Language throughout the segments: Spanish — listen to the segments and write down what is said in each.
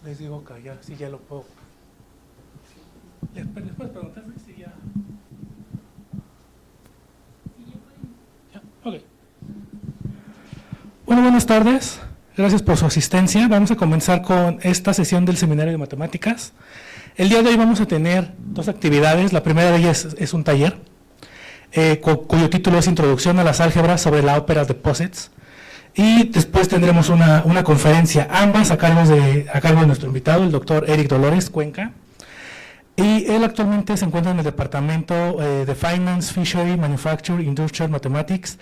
Les digo callar, si ya lo puedo. ¿Les puedes preguntarme si ya? Ya, ok. Bueno, buenas tardes. Gracias por su asistencia. Vamos a comenzar con esta sesión del Seminario de Matemáticas. El día de hoy vamos a tener dos actividades. La primera de ellas es un taller, cuyo título es Introducción a las álgebras sobre la ópera Deposits. Y después tendremos una conferencia, ambas a cargo de nuestro invitado, el doctor Eric Dolores Cuenca. Y él actualmente se encuentra en el departamento de Finance, Fishery, Manufacture, Industrial Mathematics,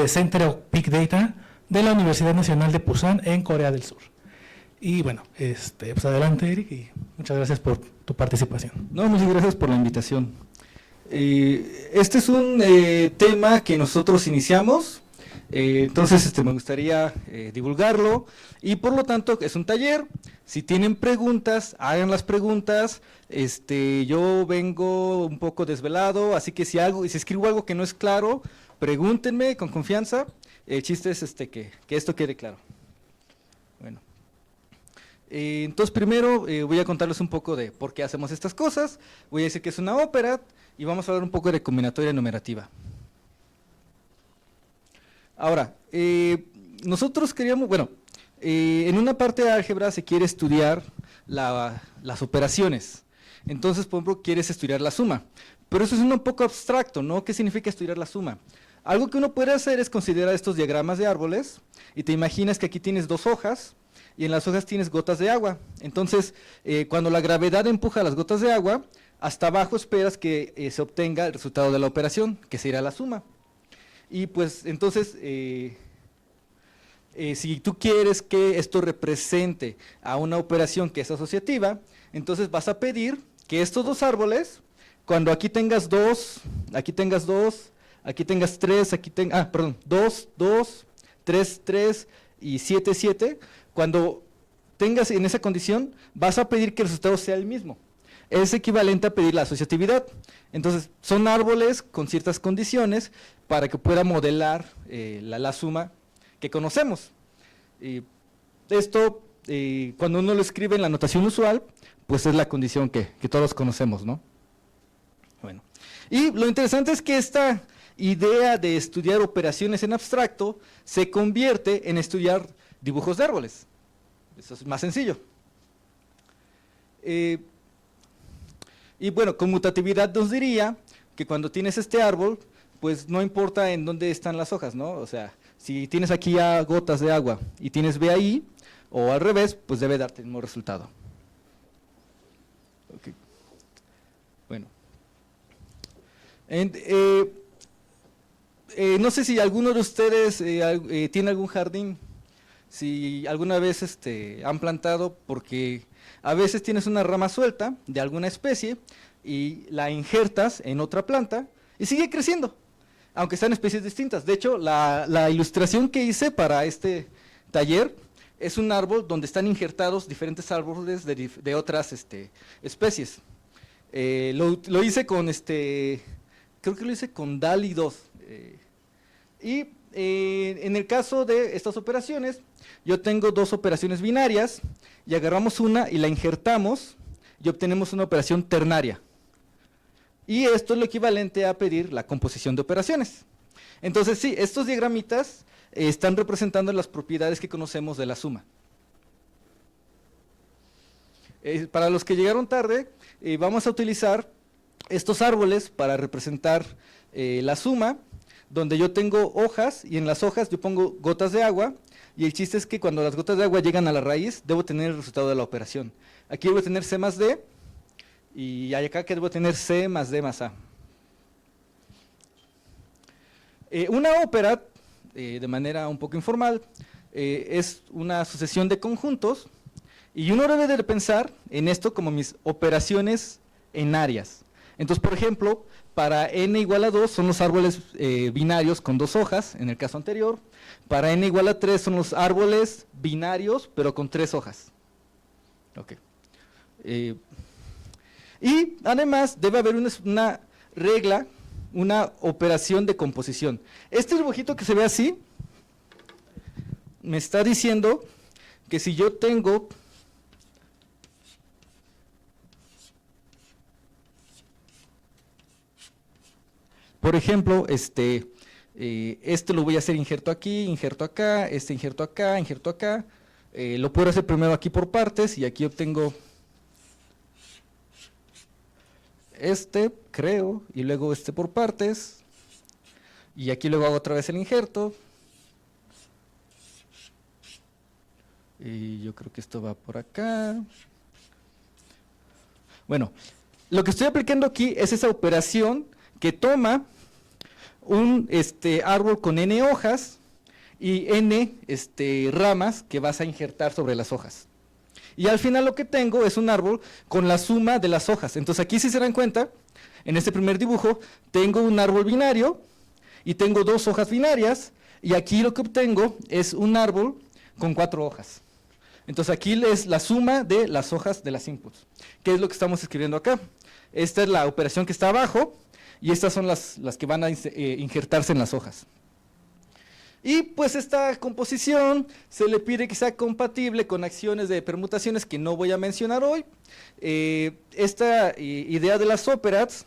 Center of Big Data, de la Universidad Nacional de Pusan en Corea del Sur. Y bueno, pues adelante, Eric, y muchas gracias por tu participación. No, muchas gracias por la invitación. Este es un tema que nosotros iniciamos, entonces me gustaría divulgarlo, y por lo tanto es un taller. Si tienen preguntas, hagan las preguntas. Yo vengo un poco desvelado, así que si escribo algo que no es claro, pregúntenme con confianza. El chiste es que esto quede claro. Bueno, entonces primero voy a contarles un poco de por qué hacemos estas cosas. Voy a decir que es una ópera y vamos a hablar un poco de combinatoria numerativa. Ahora, nosotros queríamos, en una parte de álgebra se quiere estudiar las operaciones. Entonces, por ejemplo, quieres estudiar la suma. Pero eso es un poco abstracto, ¿no? ¿Qué significa estudiar la suma? Algo que uno puede hacer es considerar estos diagramas de árboles y te imaginas que aquí tienes dos hojas y en las hojas tienes gotas de agua. Entonces, cuando la gravedad empuja las gotas de agua, hasta abajo esperas que se obtenga el resultado de la operación, que será la suma. Y pues entonces, si tú quieres que esto represente a una operación que es asociativa, entonces vas a pedir que estos dos árboles, cuando aquí tengas dos, aquí tengas dos, aquí tengas 3, aquí tengas, 2, 2, 3, 3 y 7, 7. Cuando tengas en esa condición, vas a pedir que el resultado sea el mismo. Es equivalente a pedir la asociatividad. Entonces, son árboles con ciertas condiciones para que pueda modelar la suma que conocemos. Esto, cuando uno lo escribe en la notación usual, pues es la condición que todos conocemos, ¿no? Bueno, y lo interesante es que esta idea de estudiar operaciones en abstracto se convierte en estudiar dibujos de árboles. Eso es más sencillo. Y bueno, conmutatividad nos diría que cuando tienes este árbol, pues no importa en dónde están las hojas, ¿no? O sea, si tienes aquí ya gotas de agua y tienes B ahí, o al revés, pues debe darte el mismo resultado. Okay. Bueno. No sé si alguno de ustedes tiene algún jardín, si alguna vez han plantado, porque a veces tienes una rama suelta de alguna especie y la injertas en otra planta y sigue creciendo, aunque sean especies distintas. De hecho, la ilustración que hice para este taller es un árbol donde están injertados diferentes árboles de otras especies. Lo hice con creo que lo hice con DALL-E 2. En el caso de estas operaciones, yo tengo dos operaciones binarias y agarramos una y la injertamos y obtenemos una operación ternaria. Y esto es lo equivalente a pedir la composición de operaciones. Entonces sí, estos diagramitas están representando las propiedades que conocemos de la suma. Para los que llegaron tarde, vamos a utilizar estos árboles para representar la suma, donde yo tengo hojas y en las hojas yo pongo gotas de agua, y el chiste es que cuando las gotas de agua llegan a la raíz, debo tener el resultado de la operación. Aquí debo tener C más D, y acá que debo tener C más D más A. Una ópera, de manera un poco informal, es una sucesión de conjuntos, y uno debe de pensar en esto como mis operaciones en áreas. Entonces, por ejemplo, para n igual a 2 son los árboles binarios con dos hojas, en el caso anterior. Para n igual a 3 son los árboles binarios, pero con 3 hojas. Okay. Y además debe haber una regla, una operación de composición. Este dibujito que se ve así, me está diciendo que si yo tengo Por ejemplo, este lo voy a hacer injerto aquí, injerto acá, injerto acá, injerto acá. Lo puedo hacer primero aquí por partes y aquí obtengo creo, y luego por partes. Y aquí luego hago otra vez el injerto. Y yo creo que esto va por acá. Bueno, lo que estoy aplicando aquí es esa operación que toma un árbol con n hojas y n ramas que vas a injertar sobre las hojas. Y al final lo que tengo es un árbol con la suma de las hojas. Entonces aquí, si se dan cuenta, en este primer dibujo tengo un árbol binario y tengo 2 hojas binarias, y aquí lo que obtengo es un árbol con 4 hojas. Entonces aquí es la suma de las hojas de las inputs, que es lo que estamos escribiendo acá. Esta es la operación que está abajo, y estas son las que van a injertarse en las hojas. Y pues esta composición se le pide que sea compatible con acciones de permutaciones que no voy a mencionar hoy. Esta idea de las operands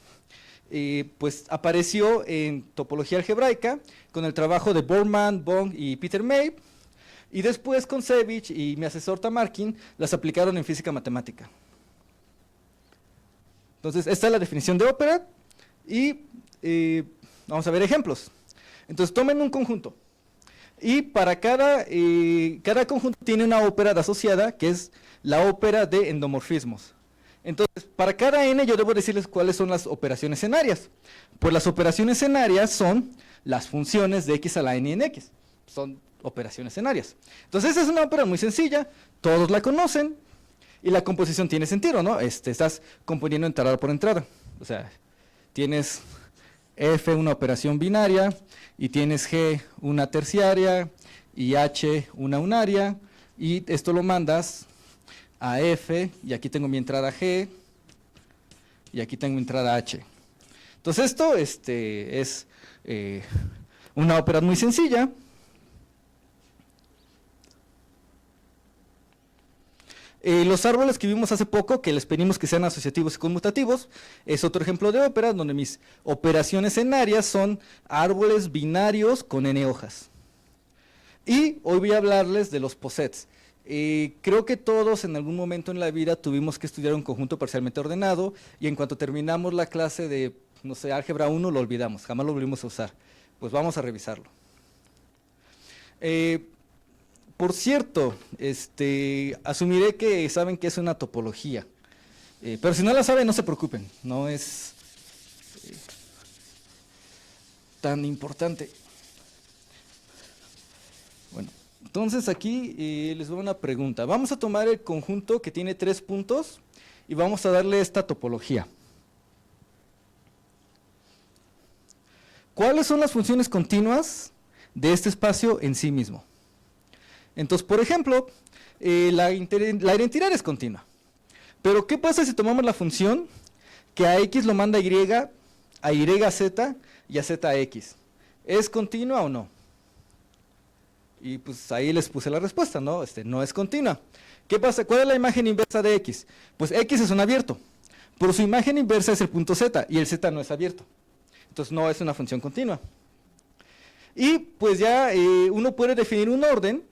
pues apareció en topología algebraica con el trabajo de Borman, Bong y Peter May, y después con Cevic y mi asesor Tamarkin las aplicaron en física matemática. Entonces esta es la definición de operand y vamos a ver ejemplos. Entonces tomen un conjunto. Y para cada conjunto tiene una ópera asociada, que es la ópera de endomorfismos. Entonces, para cada n yo debo decirles cuáles son las operaciones enarias. Pues las operaciones enarias son las funciones de x a la n en x. Son operaciones enarias. Entonces, esa es una ópera muy sencilla, todos la conocen, y la composición tiene sentido, ¿no? Estás componiendo entrada por entrada. O sea, tienes F una operación binaria, y tienes G una terciaria, y H una unaria, y esto lo mandas a F, y aquí tengo mi entrada G, y aquí tengo mi entrada H. Entonces esto es una ópera muy sencilla. Los árboles que vimos hace poco, que les pedimos que sean asociativos y conmutativos, es otro ejemplo de ópera, donde mis operaciones enarias son árboles binarios con n hojas. Y hoy voy a hablarles de los posets. Creo que todos en algún momento en la vida tuvimos que estudiar un conjunto parcialmente ordenado, y en cuanto terminamos la clase de, no sé, álgebra 1, lo olvidamos, jamás lo volvimos a usar. Pues vamos a revisarlo. Por cierto, asumiré que saben que es una topología, pero si no la saben, no se preocupen, no es tan importante. Bueno, entonces aquí les doy una pregunta. Vamos a tomar el conjunto que tiene 3 puntos y vamos a darle esta topología. ¿Cuáles son las funciones continuas de este espacio en sí mismo? Entonces, por ejemplo, la identidad es continua. Pero, ¿qué pasa si tomamos la función que a x lo manda a y a z y a z a x? ¿Es continua o no? Y pues ahí les puse la respuesta, ¿no? No es continua. ¿Qué pasa? ¿Cuál es la imagen inversa de x? Pues x es un abierto, pero su imagen inversa es el punto z, y el z no es abierto. Entonces no es una función continua. Y pues ya uno puede definir un orden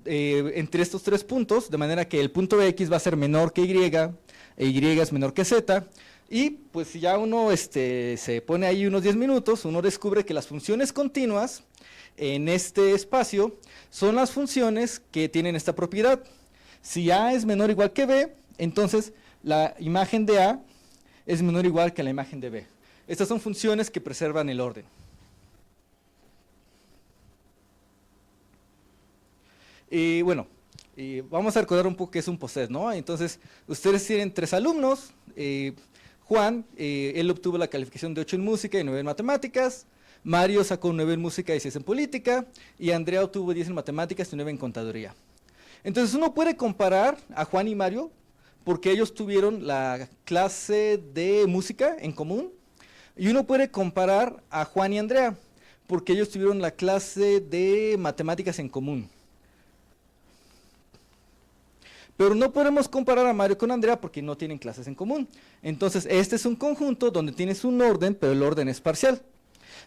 entre estos 3 puntos, de manera que el punto x va a ser menor que y, e y es menor que z, y pues si ya uno se pone ahí unos 10 minutos, uno descubre que las funciones continuas en este espacio son las funciones que tienen esta propiedad. Si a es menor o igual que b, entonces la imagen de a es menor o igual que la imagen de b. Estas son funciones que preservan el orden. Y bueno, vamos a recordar un poco qué es un poset, ¿no? Entonces, ustedes tienen 3 alumnos. Juan, él obtuvo la calificación de 8 en música y 9 en matemáticas. Mario sacó 9 en música y 6 en política. Y Andrea obtuvo 10 en matemáticas y 9 en contaduría. Entonces, uno puede comparar a Juan y Mario porque ellos tuvieron la clase de música en común. Y uno puede comparar a Juan y Andrea porque ellos tuvieron la clase de matemáticas en común. pero no podemos comparar a Mario con Andrea porque no tienen clases en común. Entonces, este es un conjunto donde tienes un orden, pero el orden es parcial.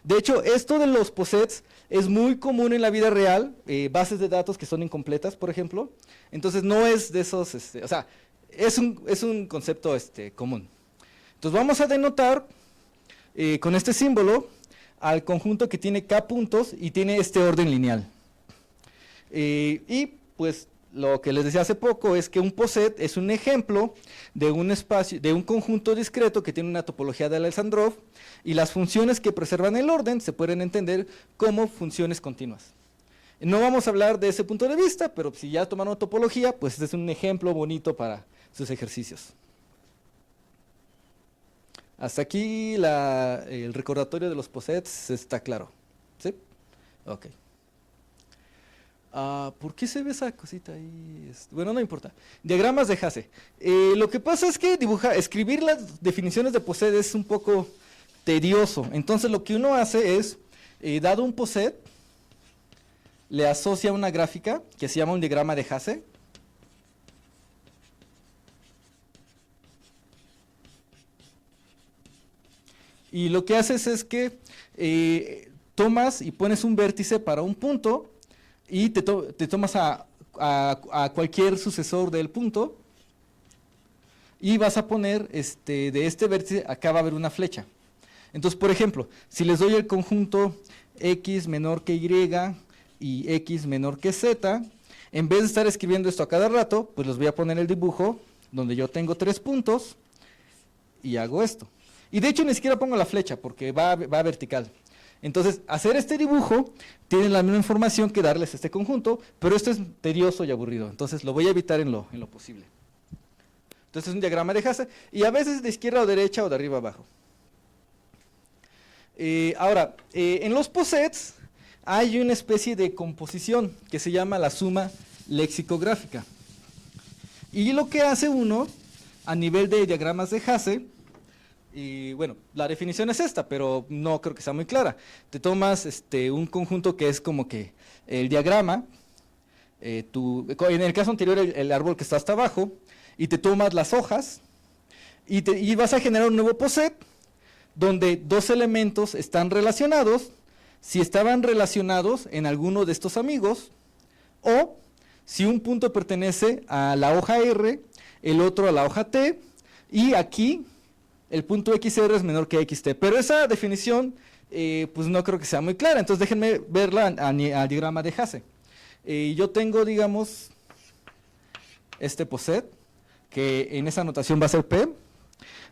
De hecho, esto de los posets es muy común en la vida real, bases de datos que son incompletas, por ejemplo. Entonces, no es de esos, o sea, es un concepto común. Entonces, vamos a denotar con este símbolo al conjunto que tiene k puntos y tiene este orden lineal. Y pues lo que les decía hace poco es que un poset es un ejemplo de un espacio, de un conjunto discreto que tiene una topología de Alexandrov, y las funciones que preservan el orden se pueden entender como funciones continuas. No vamos a hablar de ese punto de vista, pero si ya tomaron topología, pues este es un ejemplo bonito para sus ejercicios. Hasta aquí el recordatorio de los posets está claro. ¿Sí? Ok. ¿Por qué se ve esa cosita ahí? Bueno, no importa. Diagramas de Hasse. Lo que pasa es que escribir las definiciones de poset es un poco tedioso. Entonces lo que uno hace es, dado un poset, le asocia una gráfica que se llama un diagrama de Hasse. Y lo que haces es que tomas y pones un vértice para un punto y te tomas a cualquier sucesor del punto y vas a poner de este vértice, acá va a haber una flecha. Entonces, por ejemplo, si les doy el conjunto x menor que y x menor que z, en vez de estar escribiendo esto a cada rato, pues les voy a poner el dibujo donde yo tengo 3 puntos y hago esto. Y de hecho ni siquiera pongo la flecha porque va vertical. Entonces, hacer este dibujo tiene la misma información que darles este conjunto, pero esto es tedioso y aburrido. Entonces, lo voy a evitar en lo posible. Entonces, es un diagrama de Hasse, y a veces de izquierda o derecha o de arriba a abajo. Ahora, en los posets hay una especie de composición que se llama la suma lexicográfica. Y lo que hace uno a nivel de diagramas de Hasse, y bueno, la definición es esta, pero no creo que sea muy clara. Te tomas un conjunto que es como que el diagrama, en el caso anterior el árbol que está hasta abajo, y te tomas las hojas, y vas a generar un nuevo poset, donde dos elementos están relacionados, si estaban relacionados en alguno de estos amigos, o si un punto pertenece a la hoja R, el otro a la hoja T, y aquí el punto XR es menor que XT. Pero esa definición, pues no creo que sea muy clara, entonces déjenme verla al diagrama de Hasse. Yo tengo, digamos, este poset, que en esa notación va a ser P,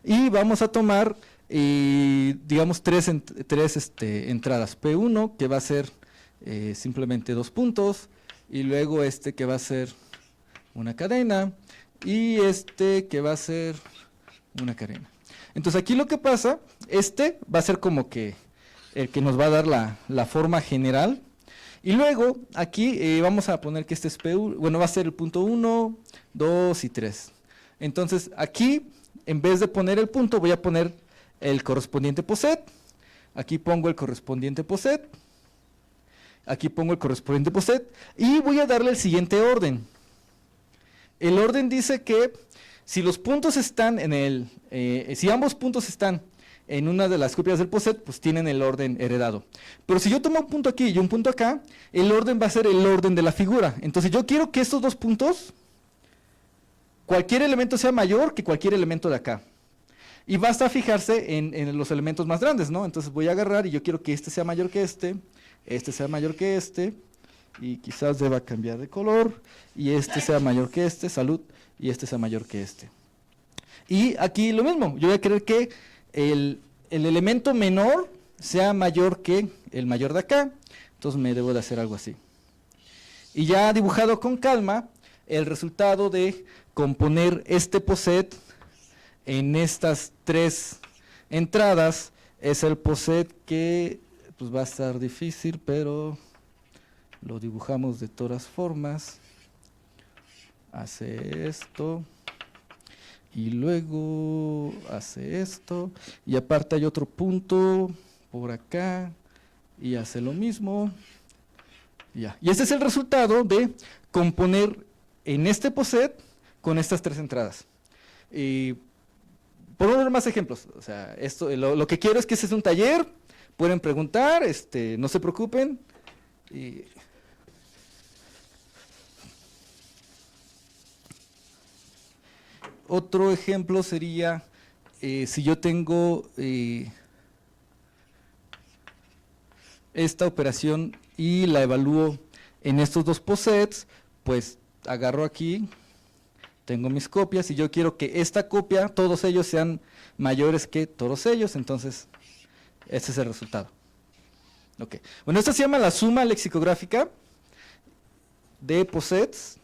y vamos a tomar, digamos, tres entradas. P1, que va a ser simplemente 2 puntos, y luego que va a ser una cadena, y que va a ser una cadena. Entonces aquí lo que pasa, va a ser como que el que nos va a dar la forma general, y luego aquí vamos a poner que este es P1, bueno, va a ser el punto 1, 2 y 3. Entonces aquí, en vez de poner el punto, voy a poner el correspondiente poset. Aquí pongo el correspondiente poset. Aquí pongo el correspondiente poset. Y voy a darle el siguiente orden. El orden dice que si los puntos están si ambos puntos están en una de las copias del poset, pues tienen el orden heredado. Pero si yo tomo un punto aquí y un punto acá, el orden va a ser el orden de la figura. Entonces yo quiero que estos dos puntos, cualquier elemento sea mayor que cualquier elemento de acá. Y basta fijarse en los elementos más grandes, ¿no? Entonces voy a agarrar y yo quiero que este sea mayor que este sea mayor que y quizás deba cambiar de color, y este sea mayor que salud, y este sea mayor que Y aquí lo mismo, yo voy a querer que el elemento menor sea mayor que el mayor de acá, entonces me debo de hacer algo así. Y ya dibujado con calma, el resultado de componer este poset en estas 3 entradas es el poset que pues va a estar difícil, pero lo dibujamos de todas formas. Hace esto y luego hace esto, y aparte hay otro punto por acá y hace lo mismo. Ya. Y este es el resultado de componer en este poset con estas tres entradas. Y por uno más ejemplos, o sea, lo que quiero es que este es un taller, pueden preguntar, no se preocupen. Otro ejemplo sería, si yo tengo esta operación y la evalúo en estos dos posets, pues agarro aquí, tengo mis copias y yo quiero que esta copia, todos ellos sean mayores que todos ellos, entonces este es el resultado. Okay. Bueno, esta se llama la suma lexicográfica de posets.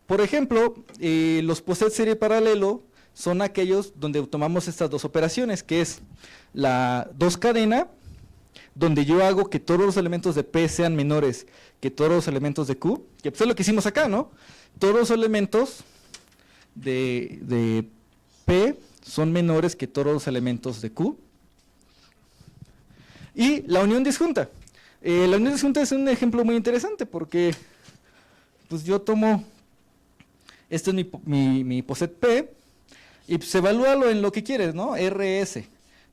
Por ejemplo, los posets serie paralelo son aquellos donde tomamos estas dos operaciones, que es la 2 cadena, donde yo hago que todos los elementos de P sean menores que todos los elementos de Q, que pues es lo que hicimos acá, ¿no? Todos los elementos de P son menores que todos los elementos de Q. Y la unión disjunta. La unión disjunta es un ejemplo muy interesante porque pues yo tomo, este es mi poset P, y pues evalúalo en lo que quieres, ¿no? RS.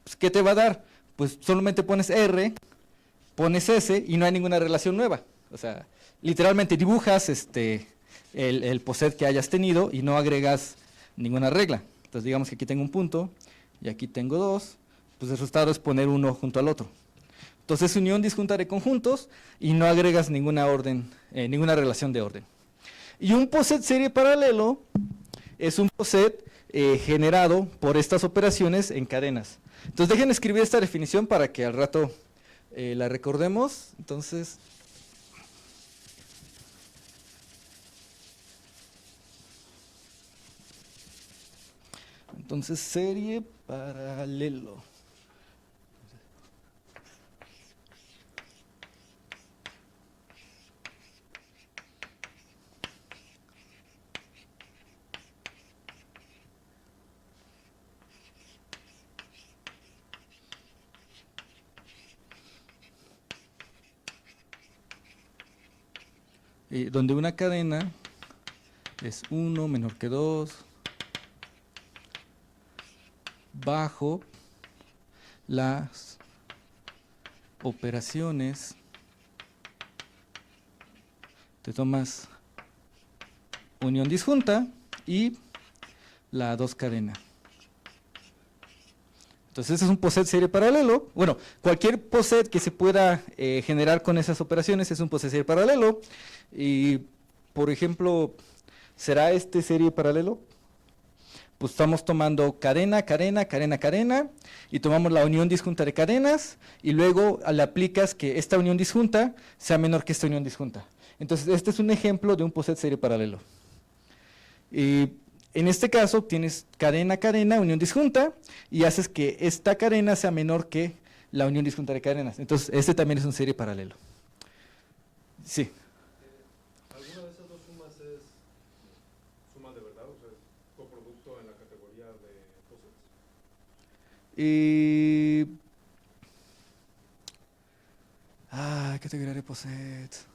Pues, ¿qué te va a dar? Pues solamente pones R, pones S y no hay ninguna relación nueva. O sea, literalmente dibujas el poset que hayas tenido y no agregas ninguna regla. Entonces digamos que aquí tengo un punto y aquí tengo dos, pues el resultado es poner uno junto al otro. Entonces unión disjunta de conjuntos y no agregas ninguna orden, ninguna relación de orden. Y un poset serie paralelo es un poset generado por estas operaciones en cadenas. Entonces dejen escribir esta definición para que al rato la recordemos. Entonces serie paralelo. Donde una cadena es 1 menor que 2 bajo las operaciones, te tomas unión disjunta y la 2 cadena. Entonces este es un poset serie paralelo. Bueno, cualquier poset que se pueda generar con esas operaciones es un poset serie paralelo. Y, por ejemplo, ¿será este serie paralelo? Pues estamos tomando cadena, cadena, cadena, cadena, y tomamos la unión disjunta de cadenas, y luego le aplicas que esta unión disjunta sea menor que esta unión disjunta. Entonces, este es un ejemplo de un poset serie paralelo. Y en este caso, tienes cadena, cadena, unión disjunta, y haces que esta cadena sea menor que la unión disjunta de cadenas. Entonces, este también es un serie paralelo. Sí. ¿Alguna de esas dos sumas es suma de verdad? O sea, ¿es coproducto en la categoría de posets? Categoría de posets.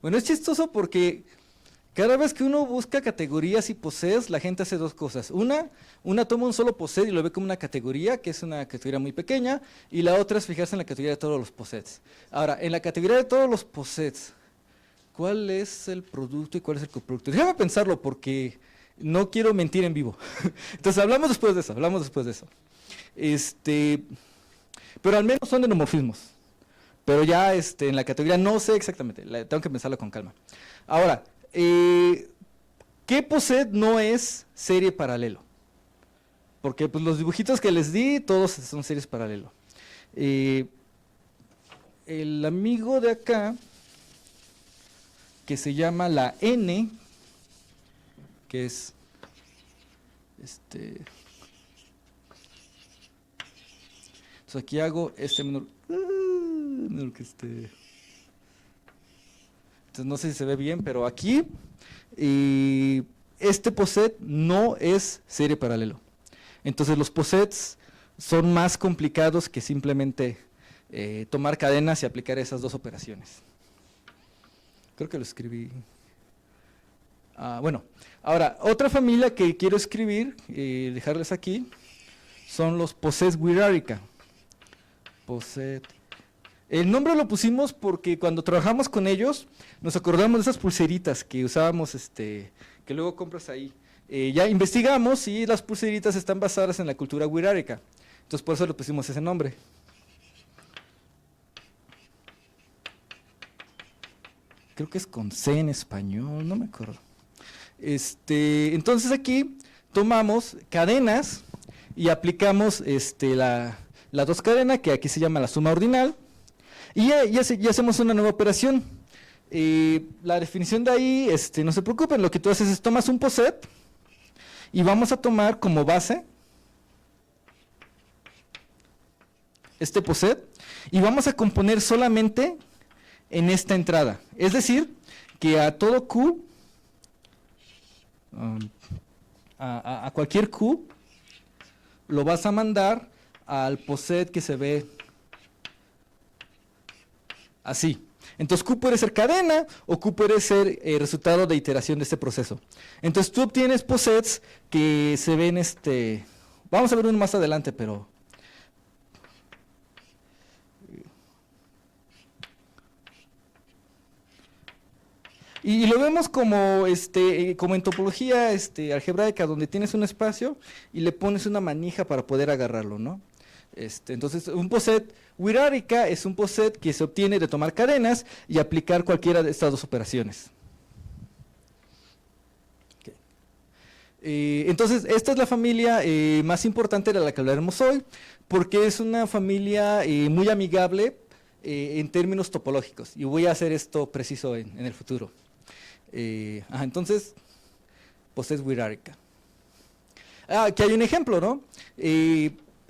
Bueno, es chistoso porque cada vez que uno busca categorías y posets, la gente hace dos cosas. Una toma un solo poset y lo ve como una categoría, que es una categoría muy pequeña, y la otra es fijarse en la categoría de todos los posets. Ahora, en la categoría de todos los posets, ¿cuál es el producto y cuál es el coproducto? Déjame pensarlo porque no quiero mentir en vivo. Entonces, hablamos después de eso, pero al menos son de nomorfismos. Pero ya en la categoría no sé exactamente, tengo que pensarlo con calma. Ahora, ¿qué poset no es serie paralelo? Porque pues, los dibujitos que les di, todos son series paralelo. El amigo de acá, que se llama la N, que es entonces aquí hago menor que entonces no sé si se ve bien, pero aquí este poset no es serie paralelo. Entonces los posets son más complicados que simplemente tomar cadenas y aplicar esas dos operaciones. Creo que lo escribí. Bueno, ahora, otra familia que quiero escribir, dejarles aquí, son los Posets Wirareca. El nombre lo pusimos porque cuando trabajamos con ellos, nos acordamos de esas pulseritas que usábamos, que luego compras ahí. Ya investigamos y las pulseritas están basadas en la cultura wirareca. Entonces por eso le pusimos ese nombre. Creo que es con C en español, no me acuerdo. Entonces aquí tomamos cadenas y aplicamos la 2 cadena, que aquí se llama la suma ordinal, y ya hacemos una nueva operación. La definición de ahí, no se preocupen, lo que tú haces es tomas un poset y vamos a tomar como base este poset y vamos a componer solamente en esta entrada. Es decir, que a todo Q, a cualquier Q, lo vas a mandar al poset que se ve así. Entonces Q puede ser cadena o Q puede ser resultado de iteración de este proceso. Entonces tú obtienes posets que se ven, vamos a ver uno más adelante, pero y lo vemos como, como en topología algebraica, donde tienes un espacio y le pones una manija para poder agarrarlo, ¿no? Entonces, un poset wirareca es un poset que se obtiene de tomar cadenas y aplicar cualquiera de estas dos operaciones. Okay. Entonces, esta es la familia más importante de la que hablaremos hoy, porque es una familia muy amigable en términos topológicos, y voy a hacer esto preciso en el futuro. Entonces, posets wirareca. Aquí hay un ejemplo, ¿no?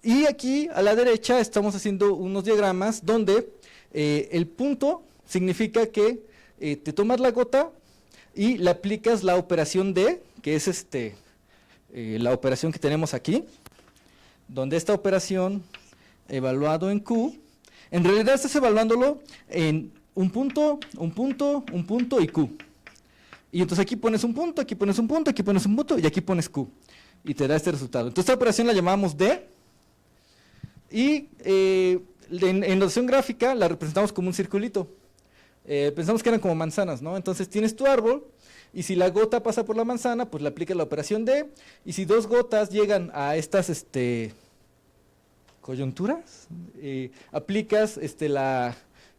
Y aquí a la derecha estamos haciendo unos diagramas donde el punto significa que te tomas la gota y le aplicas la operación D, que es la operación que tenemos aquí, donde esta operación evaluado en Q, en realidad estás evaluándolo en un punto, un punto, un punto y Q. Y entonces aquí pones un punto, aquí pones un punto, aquí pones un punto y aquí pones Q. Y te da este resultado. Entonces esta operación la llamamos D. Y en notación gráfica la representamos como un circulito. Pensamos que eran como manzanas, ¿no? Entonces tienes tu árbol y si la gota pasa por la manzana, pues le aplicas la operación D. Y si dos gotas llegan a estas coyunturas, aplicas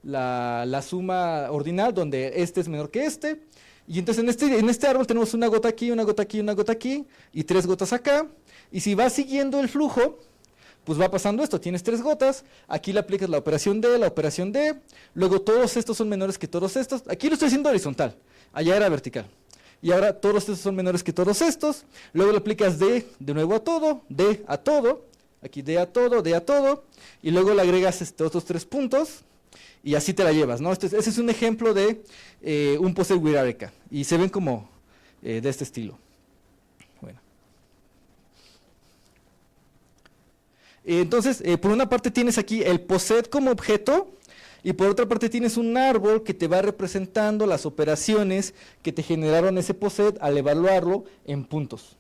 la suma ordinal, donde este es menor que este. Y entonces en este árbol tenemos una gota aquí, una gota aquí, una gota aquí, y 3 gotas acá. Y si vas siguiendo el flujo, pues va pasando esto, tienes 3 gotas, aquí le aplicas la operación D, luego todos estos son menores que todos estos, aquí lo estoy haciendo horizontal, allá era vertical. Y ahora todos estos son menores que todos estos, luego le aplicas D de nuevo a todo, D a todo, aquí D a todo, y luego le agregas otros 3 puntos, y así te la llevas, ¿no? Ese es un ejemplo de un poset wirareca, y se ven como de este estilo. Bueno. Entonces, por una parte tienes aquí el poset como objeto, y por otra parte tienes un árbol que te va representando las operaciones que te generaron ese poset al evaluarlo en puntos.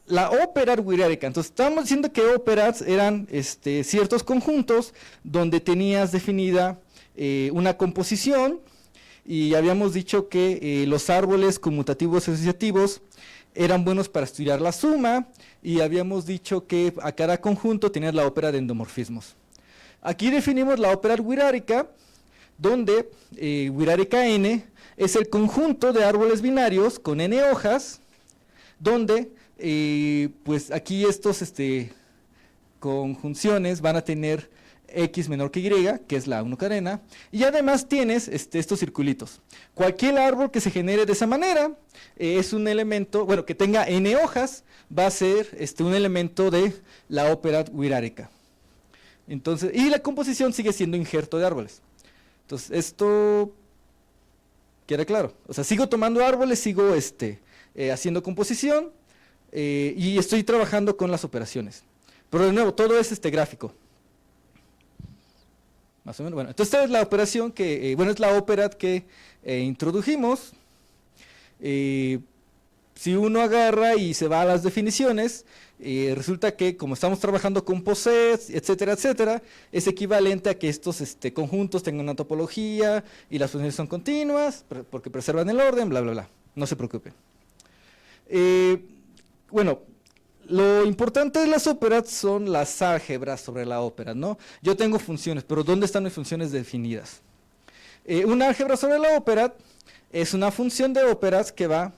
La ópera wirareca, entonces estábamos diciendo que óperas eran ciertos conjuntos donde tenías definida una composición, y habíamos dicho que los árboles conmutativos asociativos eran buenos para estudiar la suma, y habíamos dicho que a cada conjunto tenías la ópera de endomorfismos. Aquí definimos la ópera wirareca, donde wirareca n es el conjunto de árboles binarios con n hojas, donde pues aquí estos conjunciones van a tener x menor que y, que es la 1 cadena, y además tienes estos circulitos. Cualquier árbol que se genere de esa manera es un elemento, bueno, que tenga n hojas, va a ser un elemento de la ópera wirareca. Entonces, y la composición sigue siendo injerto de árboles. Entonces, esto queda claro. O sea, sigo tomando árboles, sigo haciendo composición, y estoy trabajando con las operaciones. Pero de nuevo, todo es gráfico. Más o menos. Bueno, entonces esta es la operación que, bueno, es la operad que introdujimos. Si uno agarra y se va a las definiciones, resulta que como estamos trabajando con posets, etcétera, etcétera, es equivalente a que estos conjuntos tengan una topología y las funciones son continuas, porque preservan el orden, bla, bla, bla. No se preocupen. Bueno, lo importante de las óperas son las álgebras sobre la ópera, ¿no? Yo tengo funciones, pero ¿dónde están mis funciones definidas? Una álgebra sobre la ópera es una función de óperas que va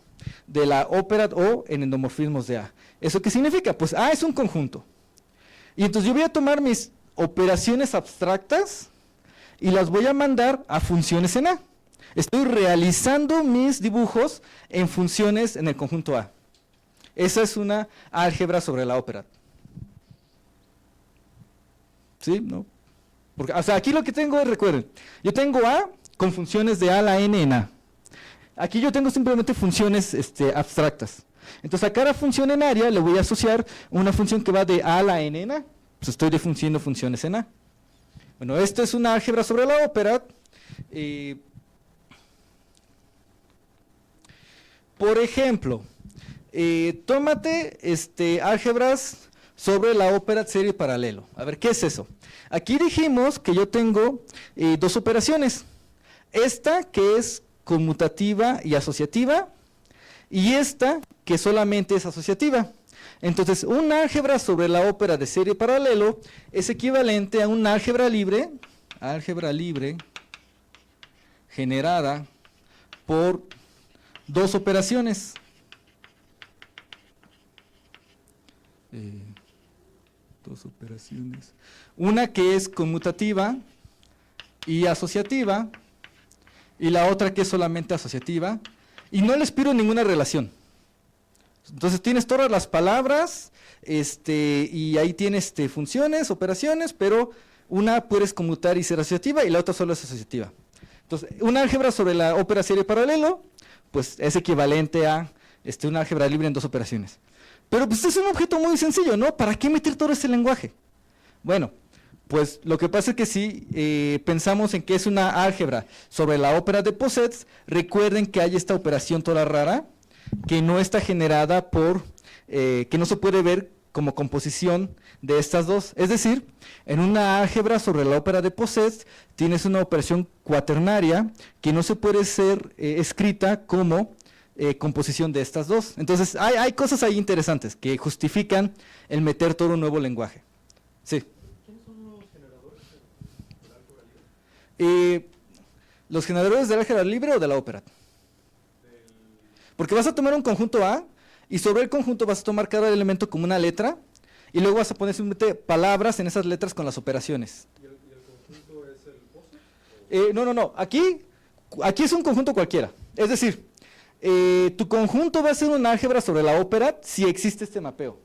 de la ópera O en endomorfismos de A. ¿Eso qué significa? Pues A es un conjunto. Y entonces yo voy a tomar mis operaciones abstractas y las voy a mandar a funciones en A. Estoy realizando mis dibujos en funciones en el conjunto A. Esa es una álgebra sobre la ópera. ¿Sí? ¿No? Porque, o sea, aquí lo que tengo es, recuerden, yo tengo A con funciones de A a la n en A. Aquí yo tengo simplemente funciones abstractas. Entonces a cada función en área le voy a asociar una función que va de A a la n en A. Pues estoy definiendo funciones en A. Bueno, esto es una álgebra sobre la ópera. Por ejemplo, tómate álgebras sobre la ópera serie paralelo. A ver, ¿qué es eso? Aquí dijimos que yo tengo dos operaciones. Esta que es conmutativa y asociativa, y esta que solamente es asociativa. Entonces, una álgebra sobre la ópera de serie paralelo es equivalente a una álgebra libre generada por dos operaciones. Dos operaciones. Una que es conmutativa y asociativa, y la otra que es solamente asociativa, y no les pido ninguna relación. Entonces tienes todas las palabras, y ahí tienes funciones, operaciones, pero una puedes conmutar y ser asociativa, y la otra solo es asociativa. Entonces, una álgebra sobre la ópera serie paralelo, pues es equivalente a una álgebra libre en dos operaciones. Pero pues es un objeto muy sencillo, ¿no? ¿Para qué meter todo ese lenguaje? Bueno, pues lo que pasa es que si pensamos en que es una álgebra sobre la ópera de posets, recuerden que hay esta operación toda rara que no está generada por, que no se puede ver como composición de estas dos. Es decir, en una álgebra sobre la ópera de posets tienes una operación cuaternaria que no se puede ser escrita como composición de estas dos. Entonces hay cosas ahí interesantes que justifican el meter todo un nuevo lenguaje. Sí. ¿Los generadores del álgebra libre o de la ópera? Porque vas a tomar un conjunto A y sobre el conjunto vas a tomar cada elemento como una letra y luego vas a poner simplemente palabras en esas letras con las operaciones. ¿Y el conjunto es el poset? No. Aquí es un conjunto cualquiera. Es decir, tu conjunto va a ser una álgebra sobre la ópera si existe este mapeo.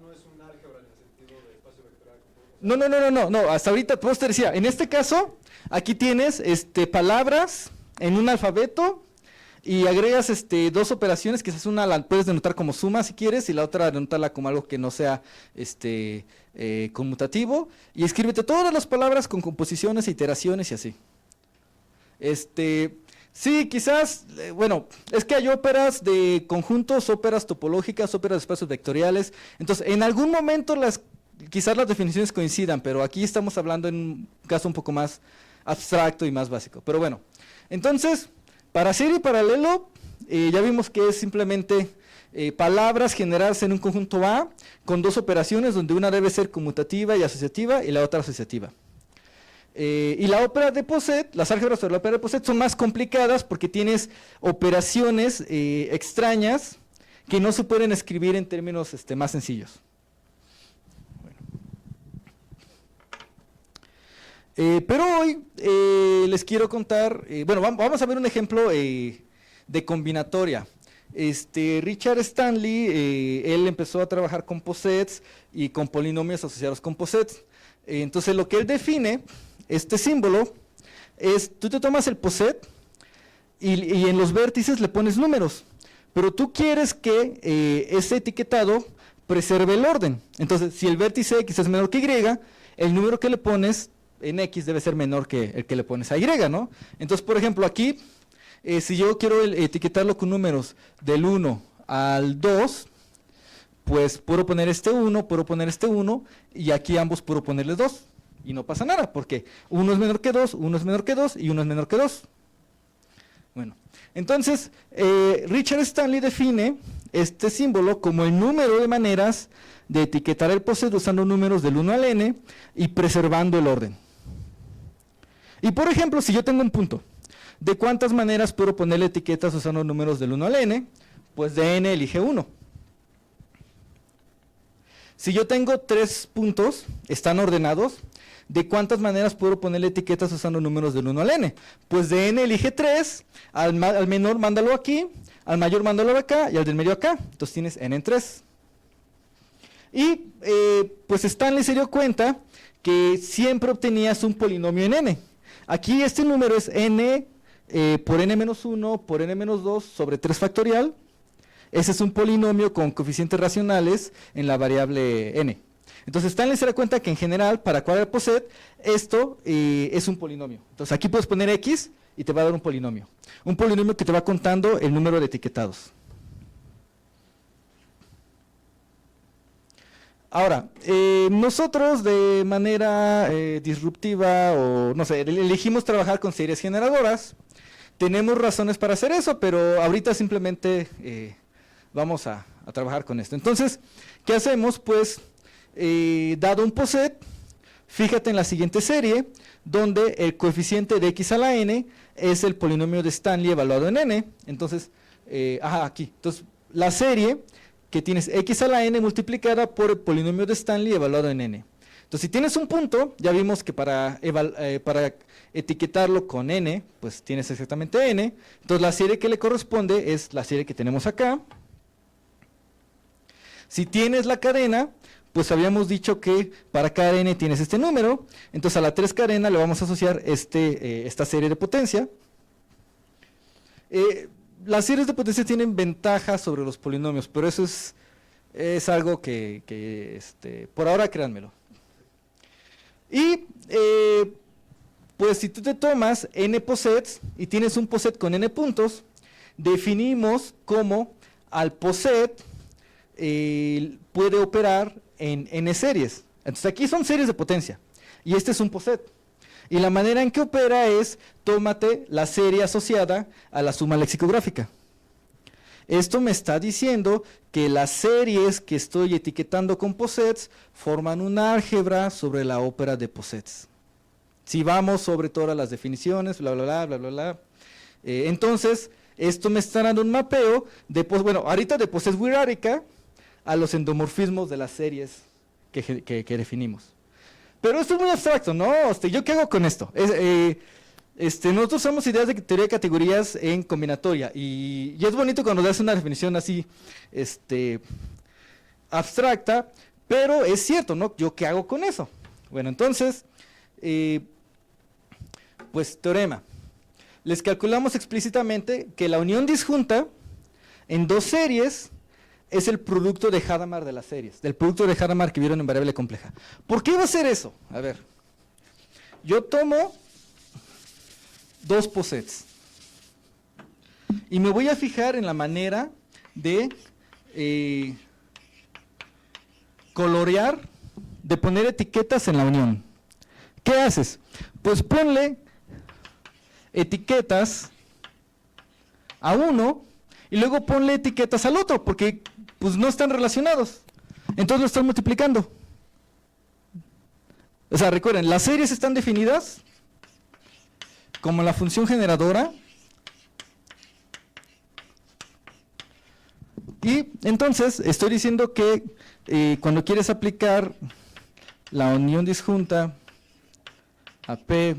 No es un álgebra en el sentido de espacio vectorial. No, hasta ahorita, pues te decía, en este caso, aquí tienes palabras en un alfabeto y agregas dos operaciones, que es una la puedes denotar como suma si quieres, y la otra denotarla como algo que no sea conmutativo, y escríbete todas las palabras con composiciones, iteraciones y así. Sí, quizás, bueno, es que hay óperas de conjuntos, óperas topológicas, óperas de espacios vectoriales, entonces en algún momento quizás las definiciones coincidan, pero aquí estamos hablando en un caso un poco más abstracto y más básico. Pero bueno, entonces, para serie paralelo, ya vimos que es simplemente palabras generadas en un conjunto A con dos operaciones donde una debe ser conmutativa y asociativa y la otra asociativa. Y la ópera de Poset, las álgebras sobre la ópera de Poset son más complicadas porque tienes operaciones extrañas que no se pueden escribir en términos más sencillos. Pero hoy les quiero contar, bueno, vamos a ver un ejemplo de combinatoria. Richard Stanley, él empezó a trabajar con posets y con polinomios asociados con posets. Entonces lo que él define, este símbolo, es, tú te tomas el poset y en los vértices le pones números, pero tú quieres que ese etiquetado preserve el orden. Entonces, si el vértice X es menor que Y, el número que le pones en X debe ser menor que el que le pones a Y, ¿no? Entonces, por ejemplo, aquí, si yo quiero etiquetarlo con números del 1 al 2, pues puedo poner este 1, puedo poner este 1, y aquí ambos puedo ponerles 2, y no pasa nada, porque 1 es menor que 2, 1 es menor que 2, y 1 es menor que 2. Bueno, entonces, Richard Stanley define este símbolo como el número de maneras de etiquetar el POSET usando números del 1 al n y preservando el orden. Y por ejemplo, si yo tengo un punto, ¿de cuántas maneras puedo ponerle etiquetas usando números del 1 al n? Pues de n elige 1. Si yo tengo 3 puntos, están ordenados, ¿de cuántas maneras puedo ponerle etiquetas usando números del 1 al n? Pues de n elige 3, al menor mándalo aquí, al mayor mándalo acá y al del medio acá. Entonces tienes n en 3. Y pues Stanley se dio cuenta que siempre obtenías un polinomio en n. Aquí este número es n por n-1 por n-2 sobre 3 factorial. Ese es un polinomio con coeficientes racionales en la variable n. Entonces Stanley se da cuenta que en general, para cuadrar POSET, esto es un polinomio. Entonces aquí puedes poner x y te va a dar un polinomio. Un polinomio que te va contando el número de etiquetados. Ahora, nosotros de manera disruptiva o no sé, elegimos trabajar con series generadoras. Tenemos razones para hacer eso, pero ahorita simplemente vamos a trabajar con esto. Entonces, ¿qué hacemos? Pues, dado un POSET, fíjate en la siguiente serie, donde el coeficiente de x a la n es el polinomio de Stanley evaluado en n. Entonces, aquí. Entonces, la serie que tienes x a la n multiplicada por el polinomio de Stanley evaluado en n. Entonces, si tienes un punto, ya vimos que para etiquetarlo con n, pues tienes exactamente n. Entonces, la serie que le corresponde es la serie que tenemos acá. Si tienes la cadena, pues habíamos dicho que para cada n tienes este número. Entonces, a la 3 cadena le vamos a asociar esta serie de potencia. Las series de potencia tienen ventajas sobre los polinomios, pero eso es algo que por ahora créanmelo. Y pues si tú te tomas n posets y tienes un poset con n puntos, definimos cómo al poset puede operar en n series. Entonces aquí son series de potencia y este es un poset. Y la manera en que opera es, tómate la serie asociada a la suma lexicográfica. Esto me está diciendo que las series que estoy etiquetando con posets forman una álgebra sobre la ópera de posets. Si vamos sobre todas las definiciones, bla, bla, bla, bla, bla, bla. Entonces, esto me está dando un mapeo de, ahorita de posets Wiratica a los endomorfismos de las series que definimos. Pero esto es muy abstracto, ¿no? ¿Yo qué hago con esto? Nosotros usamos ideas de teoría de categorías en combinatoria y es bonito cuando das una definición así abstracta, pero es cierto, ¿no? ¿Yo qué hago con eso? Bueno, entonces, pues teorema. Les calculamos explícitamente que la unión disjunta en dos series es el producto de Hadamard de las series, del producto de Hadamard que vieron en variable compleja. ¿Por qué iba a hacer eso? A ver, yo tomo dos posets y me voy a fijar en la manera de colorear, de poner etiquetas en la unión. ¿Qué haces? Pues ponle etiquetas a uno y luego ponle etiquetas al otro, porque pues no están relacionados. Entonces lo están multiplicando. O sea, recuerden, las series están definidas como la función generadora. Y entonces estoy diciendo que cuando quieres aplicar la unión disjunta a P,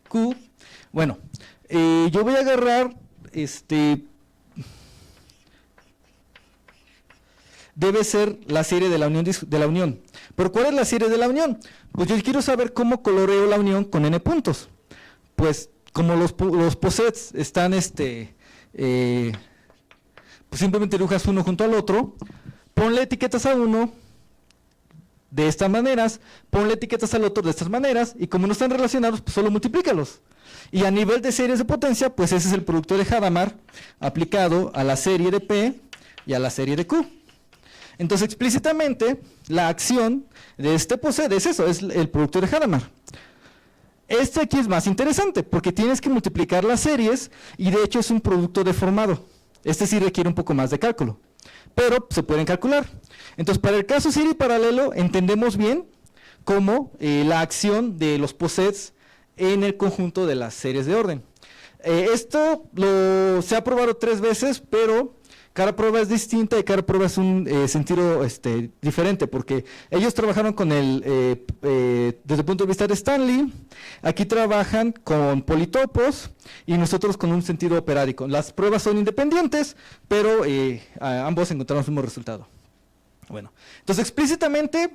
Q, bueno, yo voy a agarrar debe ser la serie de la unión. ¿Pero cuál es la serie de la unión? Pues yo quiero saber cómo coloreo la unión con n puntos. Pues como los posets están, pues simplemente dibujas uno junto al otro, ponle etiquetas a uno, de estas maneras, ponle etiquetas al otro de estas maneras, y como no están relacionados, pues solo multiplícalos. Y a nivel de series de potencia, pues ese es el producto de Hadamard aplicado a la serie de P y a la serie de Q. Entonces, explícitamente, la acción de este POSET es eso, es el producto de Hadamard. Este aquí es más interesante, porque tienes que multiplicar las series, y de hecho es un producto deformado. Este sí requiere un poco más de cálculo, pero se pueden calcular. Entonces, para el caso serie paralelo, entendemos bien cómo la acción de los POSETs en el conjunto de las series de orden. Esto se ha probado 3 veces, pero cada prueba es distinta y cada prueba es un sentido diferente, porque ellos trabajaron con desde el punto de vista de Stanley, aquí trabajan con politopos y nosotros con un sentido operádico. Las pruebas son independientes, pero ambos encontraron el mismo resultado. Bueno, entonces explícitamente,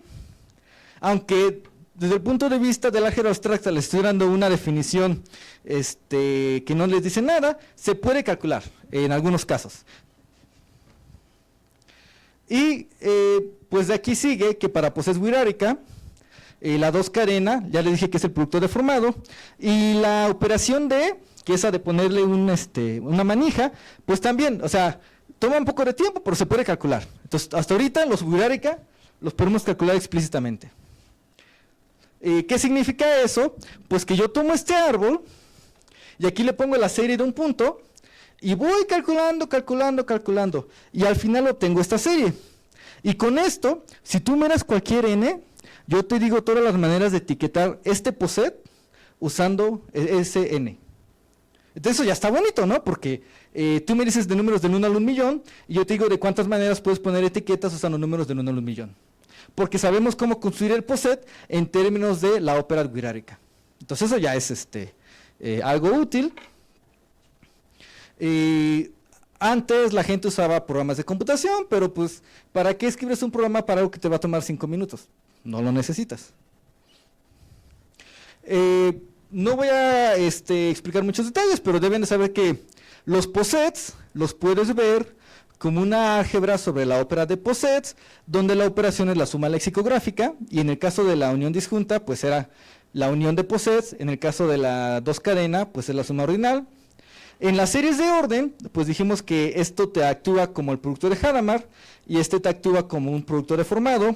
aunque desde el punto de vista del álgebra abstracta les estoy dando una definición que no les dice nada, se puede calcular en algunos casos. Y pues de aquí sigue que para POSETs Wiraríka, la 2 cadena, ya les dije que es el producto deformado, y la operación que es de ponerle una manija, pues también, o sea, toma un poco de tiempo, pero se puede calcular. Entonces, hasta ahorita los Wiraríka los podemos calcular explícitamente. ¿Qué significa eso? Pues que yo tomo este árbol, y aquí le pongo la serie de un punto, y voy calculando, y al final obtengo esta serie. Y con esto, si tú miras cualquier n, yo te digo todas las maneras de etiquetar este POSET usando ese n. Entonces eso ya está bonito, ¿no? Porque tú me dices de números del 1 al 1.000.000, y yo te digo de cuántas maneras puedes poner etiquetas usando números del 1 al 1.000.000. Porque sabemos cómo construir el POSET en términos de la ópera Wiraríka. Entonces eso ya es algo útil. Antes la gente usaba programas de computación, pero pues, ¿para qué escribes un programa para algo que te va a tomar 5 minutos? No lo necesitas. No voy a explicar muchos detalles, pero deben de saber que los POSETs los puedes ver como una álgebra sobre la ópera de POSETs, donde la operación es la suma lexicográfica, y en el caso de la unión disjunta, pues era la unión de POSETs, en el caso de la 2 cadena, pues es la suma ordinal. En las series de orden, pues dijimos que esto te actúa como el producto de Hadamard, y te actúa como un producto deformado,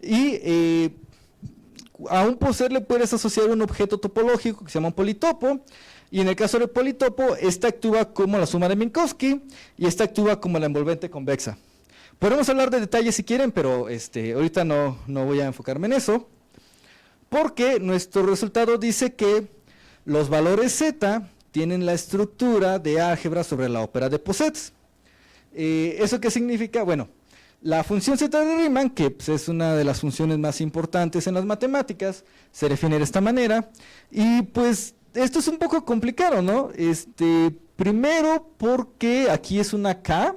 y a un POSET le puedes asociar un objeto topológico que se llama un politopo, y en el caso del politopo, actúa como la suma de Minkowski, y actúa como la envolvente convexa. Podemos hablar de detalles si quieren, pero ahorita no voy a enfocarme en eso, porque nuestro resultado dice que los valores z tienen la estructura de álgebra sobre la ópera de POSETs. ¿Eso qué significa? Bueno, la función z de Riemann, que pues, es una de las funciones más importantes en las matemáticas, se define de esta manera, y pues esto es un poco complicado, ¿no? Primero porque aquí es una k,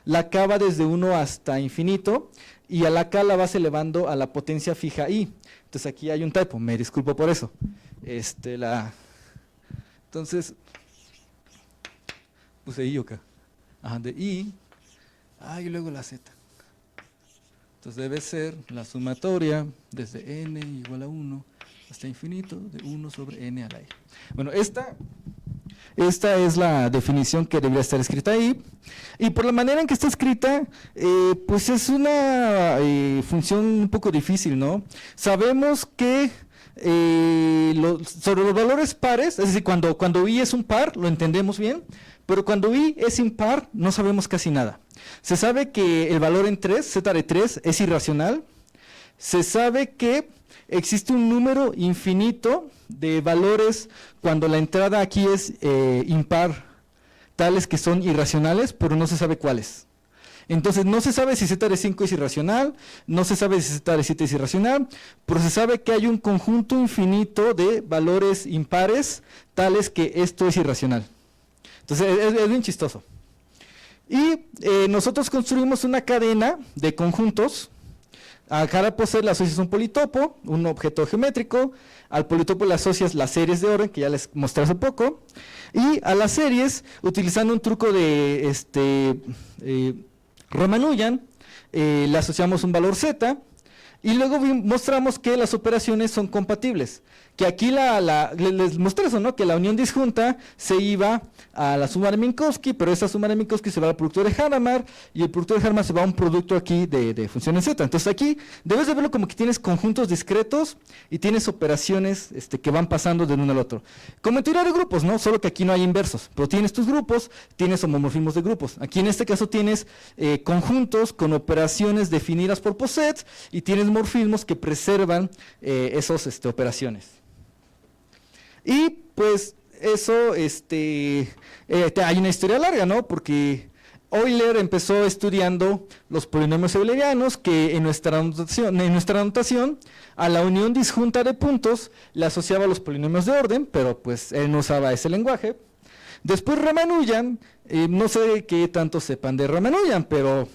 la k va desde 1 hasta infinito, y a la k la vas elevando a la potencia fija i. Entonces aquí hay un typo, me disculpo por eso. Entonces, puse i o k. Ajá, de i, y luego la z. Entonces debe ser la sumatoria desde n igual a 1 hasta infinito de 1 sobre n a la i. Bueno, esta es la definición que debería estar escrita ahí, y por la manera en que está escrita, pues es una función un poco difícil, ¿no? Sabemos que sobre los valores pares, es decir, cuando i es un par, lo entendemos bien, pero cuando i es impar, no sabemos casi nada. Se sabe que el valor en 3, z de 3, es irracional. Se sabe que existe un número infinito de valores cuando la entrada aquí es impar, tales que son irracionales, pero no se sabe cuáles. Entonces no se sabe si z de 5 es irracional, no se sabe si z de 7 es irracional, pero se sabe que hay un conjunto infinito de valores impares, tales que esto es irracional. Entonces es bien chistoso. Y nosotros construimos una cadena de conjuntos. A cada POSET le asocias un politopo, un objeto geométrico. Al politopo le asocias las series de orden, que ya les mostré hace poco. Y a las series, utilizando un truco de Ramanujan, le asociamos un valor z. Y luego mostramos que las operaciones son compatibles. Que aquí les mostré eso, ¿no? Que la unión disjunta se iba a la suma de Minkowski, pero esa suma de Minkowski se va al producto de Hadamard, y el producto de Hadamard se va a un producto aquí de funciones Z. Entonces aquí debes de verlo como que tienes conjuntos discretos y tienes operaciones que van pasando de uno al otro. Como en teoría de grupos, ¿no? Solo que aquí no hay inversos, pero tienes tus grupos, tienes homomorfismos de grupos. Aquí en este caso tienes conjuntos con operaciones definidas por posets y tienes morfismos que preservan esas operaciones. Y pues eso, hay una historia larga, ¿no? Porque Euler empezó estudiando los polinomios eulerianos, que en nuestra anotación a la unión disjunta de puntos le asociaba a los polinomios de orden, pero pues él no usaba ese lenguaje. Después Ramanujan, no sé qué tanto sepan de Ramanujan, pero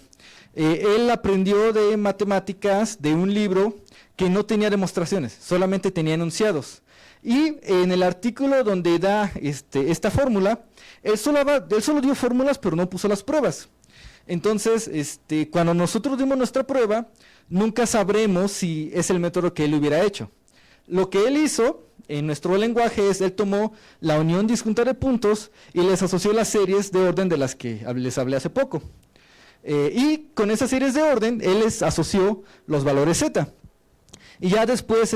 él aprendió de matemáticas de un libro que no tenía demostraciones, solamente tenía enunciados. Y en el artículo donde da esta fórmula, él solo dio fórmulas, pero no puso las pruebas. Entonces, cuando nosotros dimos nuestra prueba, nunca sabremos si es el método que él hubiera hecho. Lo que él hizo en nuestro lenguaje es, él tomó la unión disjunta de puntos y les asoció las series de orden de las que les hablé hace poco. Y con esas series de orden, él les asoció los valores Z. Y ya después,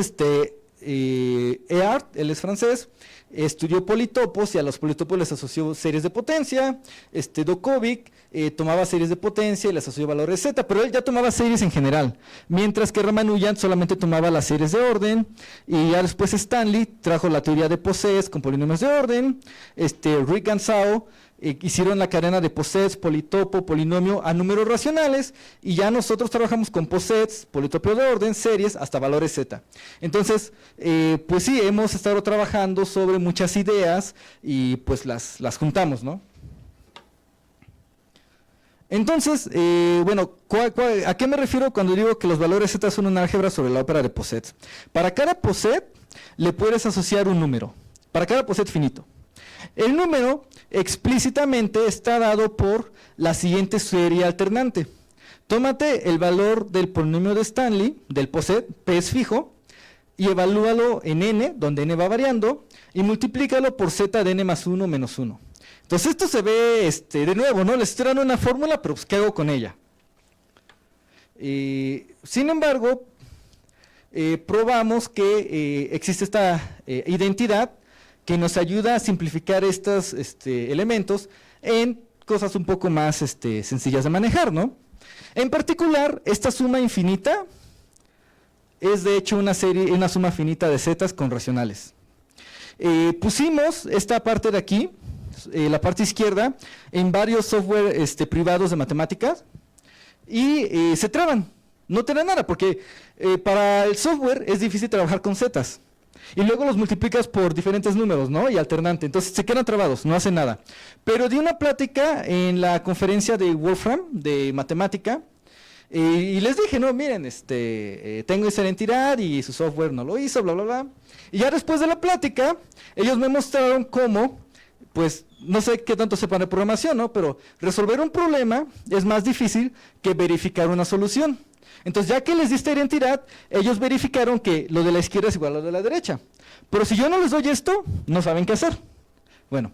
Eart, él es francés, estudió politopos y a los politopos les asoció series de potencia. Dokovic tomaba series de potencia y les asoció valores Z, pero él ya tomaba series en general, mientras que Ramanujan solamente tomaba las series de orden. Y ya después Stanley trajo la teoría de posets con polinomios de orden. Rick and Zhao hicieron la cadena de posets, politopo, polinomio a números racionales, y ya nosotros trabajamos con posets, politopio de orden, series, hasta valores Z. Entonces, pues sí, hemos estado trabajando sobre muchas ideas y pues las juntamos, ¿no? Entonces, bueno, ¿a qué me refiero cuando digo que los valores Z son una álgebra sobre la ópera de posets? Para cada poset le puedes asociar un número, para cada poset finito. El número explícitamente está dado por la siguiente serie alternante. Tómate el valor del polinomio de Stanley, del poset, P es fijo, y evalúalo en n, donde n va variando, y multiplícalo por z de n más 1 menos 1. Entonces esto se ve, de nuevo, ¿no? Les estoy dando una fórmula, pero pues, ¿qué hago con ella? Sin embargo, probamos que existe esta identidad que nos ayuda a simplificar estos elementos en cosas un poco más sencillas de manejar, ¿no? En particular, esta suma infinita es de hecho una suma finita de zetas con racionales. Pusimos esta parte de aquí, la parte izquierda, en varios software privados de matemáticas y se traban, no te da nada, porque para el software es difícil trabajar con zetas. Y luego los multiplicas por diferentes números, ¿no? Y alternante. Entonces se quedan trabados, no hacen nada. Pero di una plática en la conferencia de Wolfram, de matemática, y les dije, no, miren, tengo esa entidad y su software no lo hizo, bla, bla, bla. Y ya después de la plática, ellos me mostraron cómo, pues, no sé qué tanto sepan de programación, ¿no? Pero resolver un problema es más difícil que verificar una solución. Entonces, ya que les di esta identidad, ellos verificaron que lo de la izquierda es igual a lo de la derecha. Pero si yo no les doy esto, no saben qué hacer. Bueno,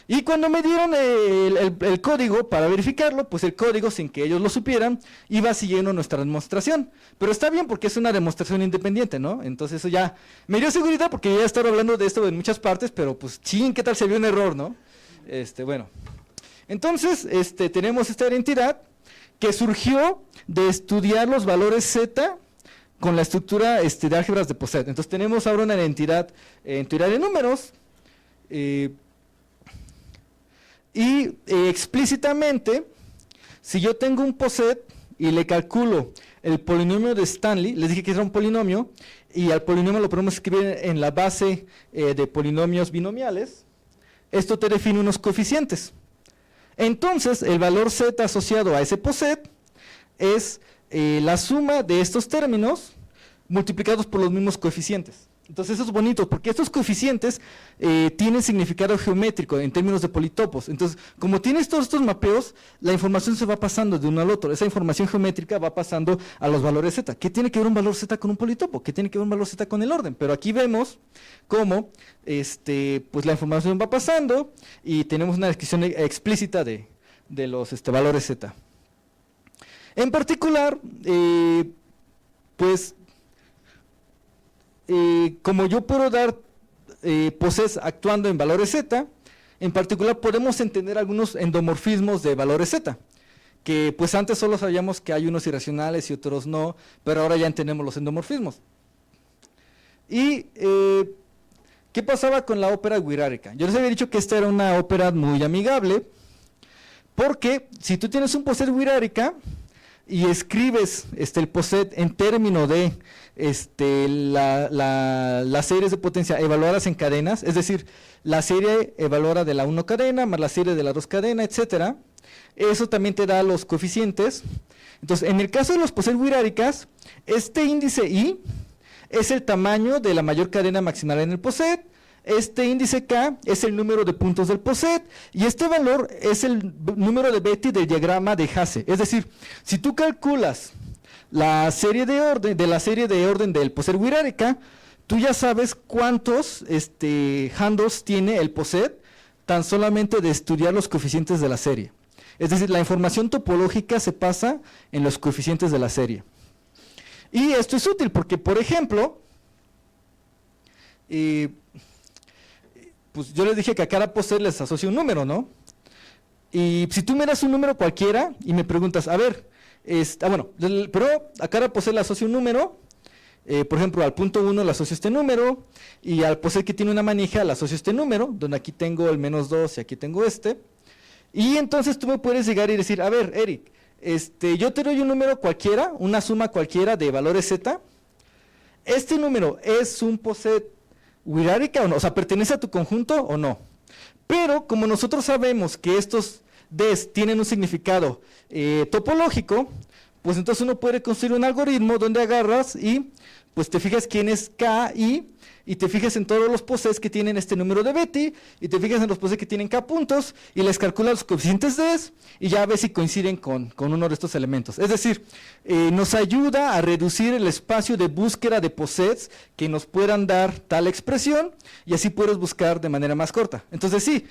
y cuando me dieron el código para verificarlo, pues el código, sin que ellos lo supieran, iba siguiendo nuestra demostración. Pero está bien porque es una demostración independiente, ¿no? Entonces eso ya me dio seguridad porque ya he estado hablando de esto en muchas partes, pero pues ching, ¿qué tal si había un error, no? Bueno, entonces tenemos esta identidad que surgió de estudiar los valores Z con la estructura de álgebras de poset. Entonces tenemos ahora una identidad en teoría de números explícitamente, si yo tengo un poset y le calculo el polinomio de Stanley, les dije que era un polinomio, y al polinomio lo podemos escribir en la base de polinomios binomiales, esto te define unos coeficientes. Entonces, el valor Z asociado a ese poset es la suma de estos términos multiplicados por los mismos coeficientes. Entonces eso es bonito, porque estos coeficientes tienen significado geométrico en términos de politopos. Entonces, como tienes todos estos mapeos, la información se va pasando de uno al otro. Esa información geométrica va pasando a los valores z. ¿Qué tiene que ver un valor z con un politopo? ¿Qué tiene que ver un valor z con el orden? Pero aquí vemos cómo pues la información va pasando y tenemos una descripción explícita de los valores z. En particular, pues como yo puedo dar poses actuando en valores z, en particular podemos entender algunos endomorfismos de valores z, que pues antes solo sabíamos que hay unos irracionales y otros no, pero ahora ya entendemos los endomorfismos. ¿Y qué pasaba con la ópera wierárica? Yo les había dicho que esta era una ópera muy amigable, porque si tú tienes un poset wierárica y escribes el poset en términos de las series de potencia evaluadas en cadenas, es decir, la serie evaluada de la 1 cadena más la serie de la 2 cadena, etcétera, eso también te da los coeficientes. Entonces, en el caso de los posets wieráricas, este índice I es el tamaño de la mayor cadena maximal en el poset, este índice K es el número de puntos del poset y este valor es el número de Betti del diagrama de Hasse. Es decir, si tú calculas la serie de orden del poset wierárica, tú ya sabes cuántos handles tiene el poset tan solamente de estudiar los coeficientes de la serie. Es decir, la información topológica se pasa en los coeficientes de la serie. Y esto es útil porque, por ejemplo, pues yo les dije que a cada poset les asocio un número, ¿no? Y si tú me das un número cualquiera y me preguntas, a ver, pero a cada poset le asocio un número, por ejemplo, al punto 1 le asocio este número, y al poset que tiene una manija le asocio este número, donde aquí tengo el -2 y aquí tengo y entonces tú me puedes llegar y decir, a ver, Eric, yo te doy un número cualquiera, una suma cualquiera de valores z, ¿este número es un poset wierárica o no? O sea, ¿pertenece a tu conjunto o no? Pero como nosotros sabemos que estos Ds tienen un significado topológico, pues entonces uno puede construir un algoritmo donde agarras y pues te fijas quién es K, y te fijas en todos los posets que tienen este número de Betti, y te fijas en los posets que tienen K puntos, y les calculas los coeficientes Ds, y ya ves si coinciden con uno de estos elementos. Es decir, nos ayuda a reducir el espacio de búsqueda de posets que nos puedan dar tal expresión, y así puedes buscar de manera más corta. Entonces sí,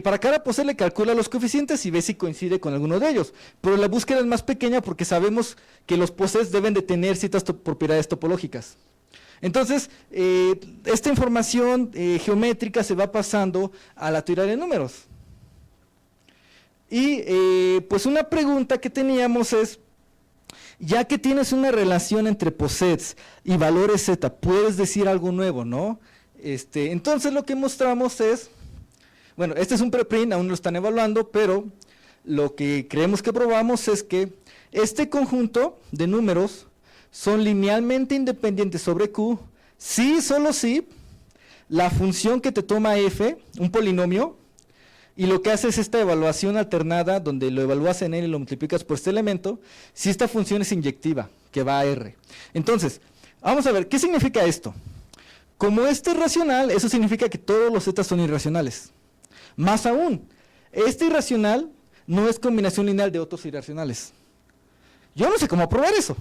para cada poset le calcula los coeficientes y ves si coincide con alguno de ellos, pero la búsqueda es más pequeña porque sabemos que los posets deben de tener ciertas propiedades topológicas. Entonces, esta información geométrica se va pasando a la teoría de números. Y pues una pregunta que teníamos es, ya que tienes una relación entre posets y valores z, puedes decir algo nuevo, ¿no? Entonces lo que mostramos es, bueno, este es un preprint, aún lo están evaluando, pero lo que creemos que probamos es que este conjunto de números son linealmente independientes sobre Q, si, solo si, la función que te toma f, un polinomio, y lo que hace es esta evaluación alternada, donde lo evalúas en n y lo multiplicas por este elemento, si esta función es inyectiva, que va a R. Entonces, vamos a ver, ¿qué significa esto? Como este es racional, eso significa que todos los z son irracionales. Más aún, este irracional no es combinación lineal de otros irracionales. Yo no sé cómo probar eso.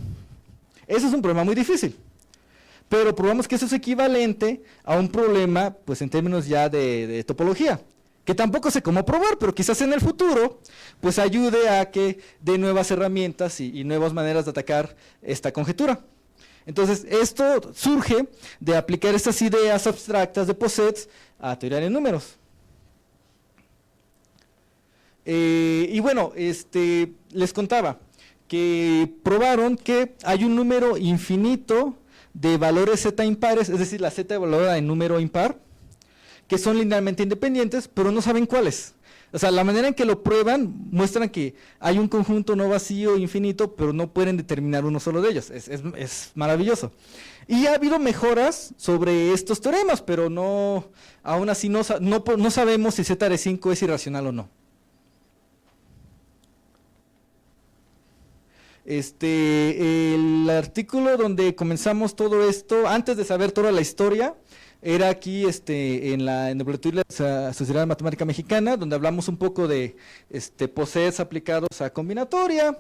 Eso es un problema muy difícil. Pero probamos que eso es equivalente a un problema, pues en términos ya de topología, que tampoco sé cómo probar, pero quizás en el futuro, pues ayude a que dé nuevas herramientas y nuevas maneras de atacar esta conjetura. Entonces, esto surge de aplicar estas ideas abstractas de posets a teoría de números. Y bueno, les contaba que probaron que hay un número infinito de valores z impares, es decir, la z evaluada en número impar, que son linealmente independientes, pero no saben cuáles. O sea, la manera en que lo prueban muestran que hay un conjunto no vacío infinito, pero no pueden determinar uno solo de ellos. Es maravilloso. Y ha habido mejoras sobre estos teoremas, pero aún así no sabemos si z de 5 es irracional o no. El artículo donde comenzamos todo esto, antes de saber toda la historia, era aquí en el boletín de la Sociedad Matemática Mexicana, donde hablamos un poco de POSETs aplicados a combinatoria.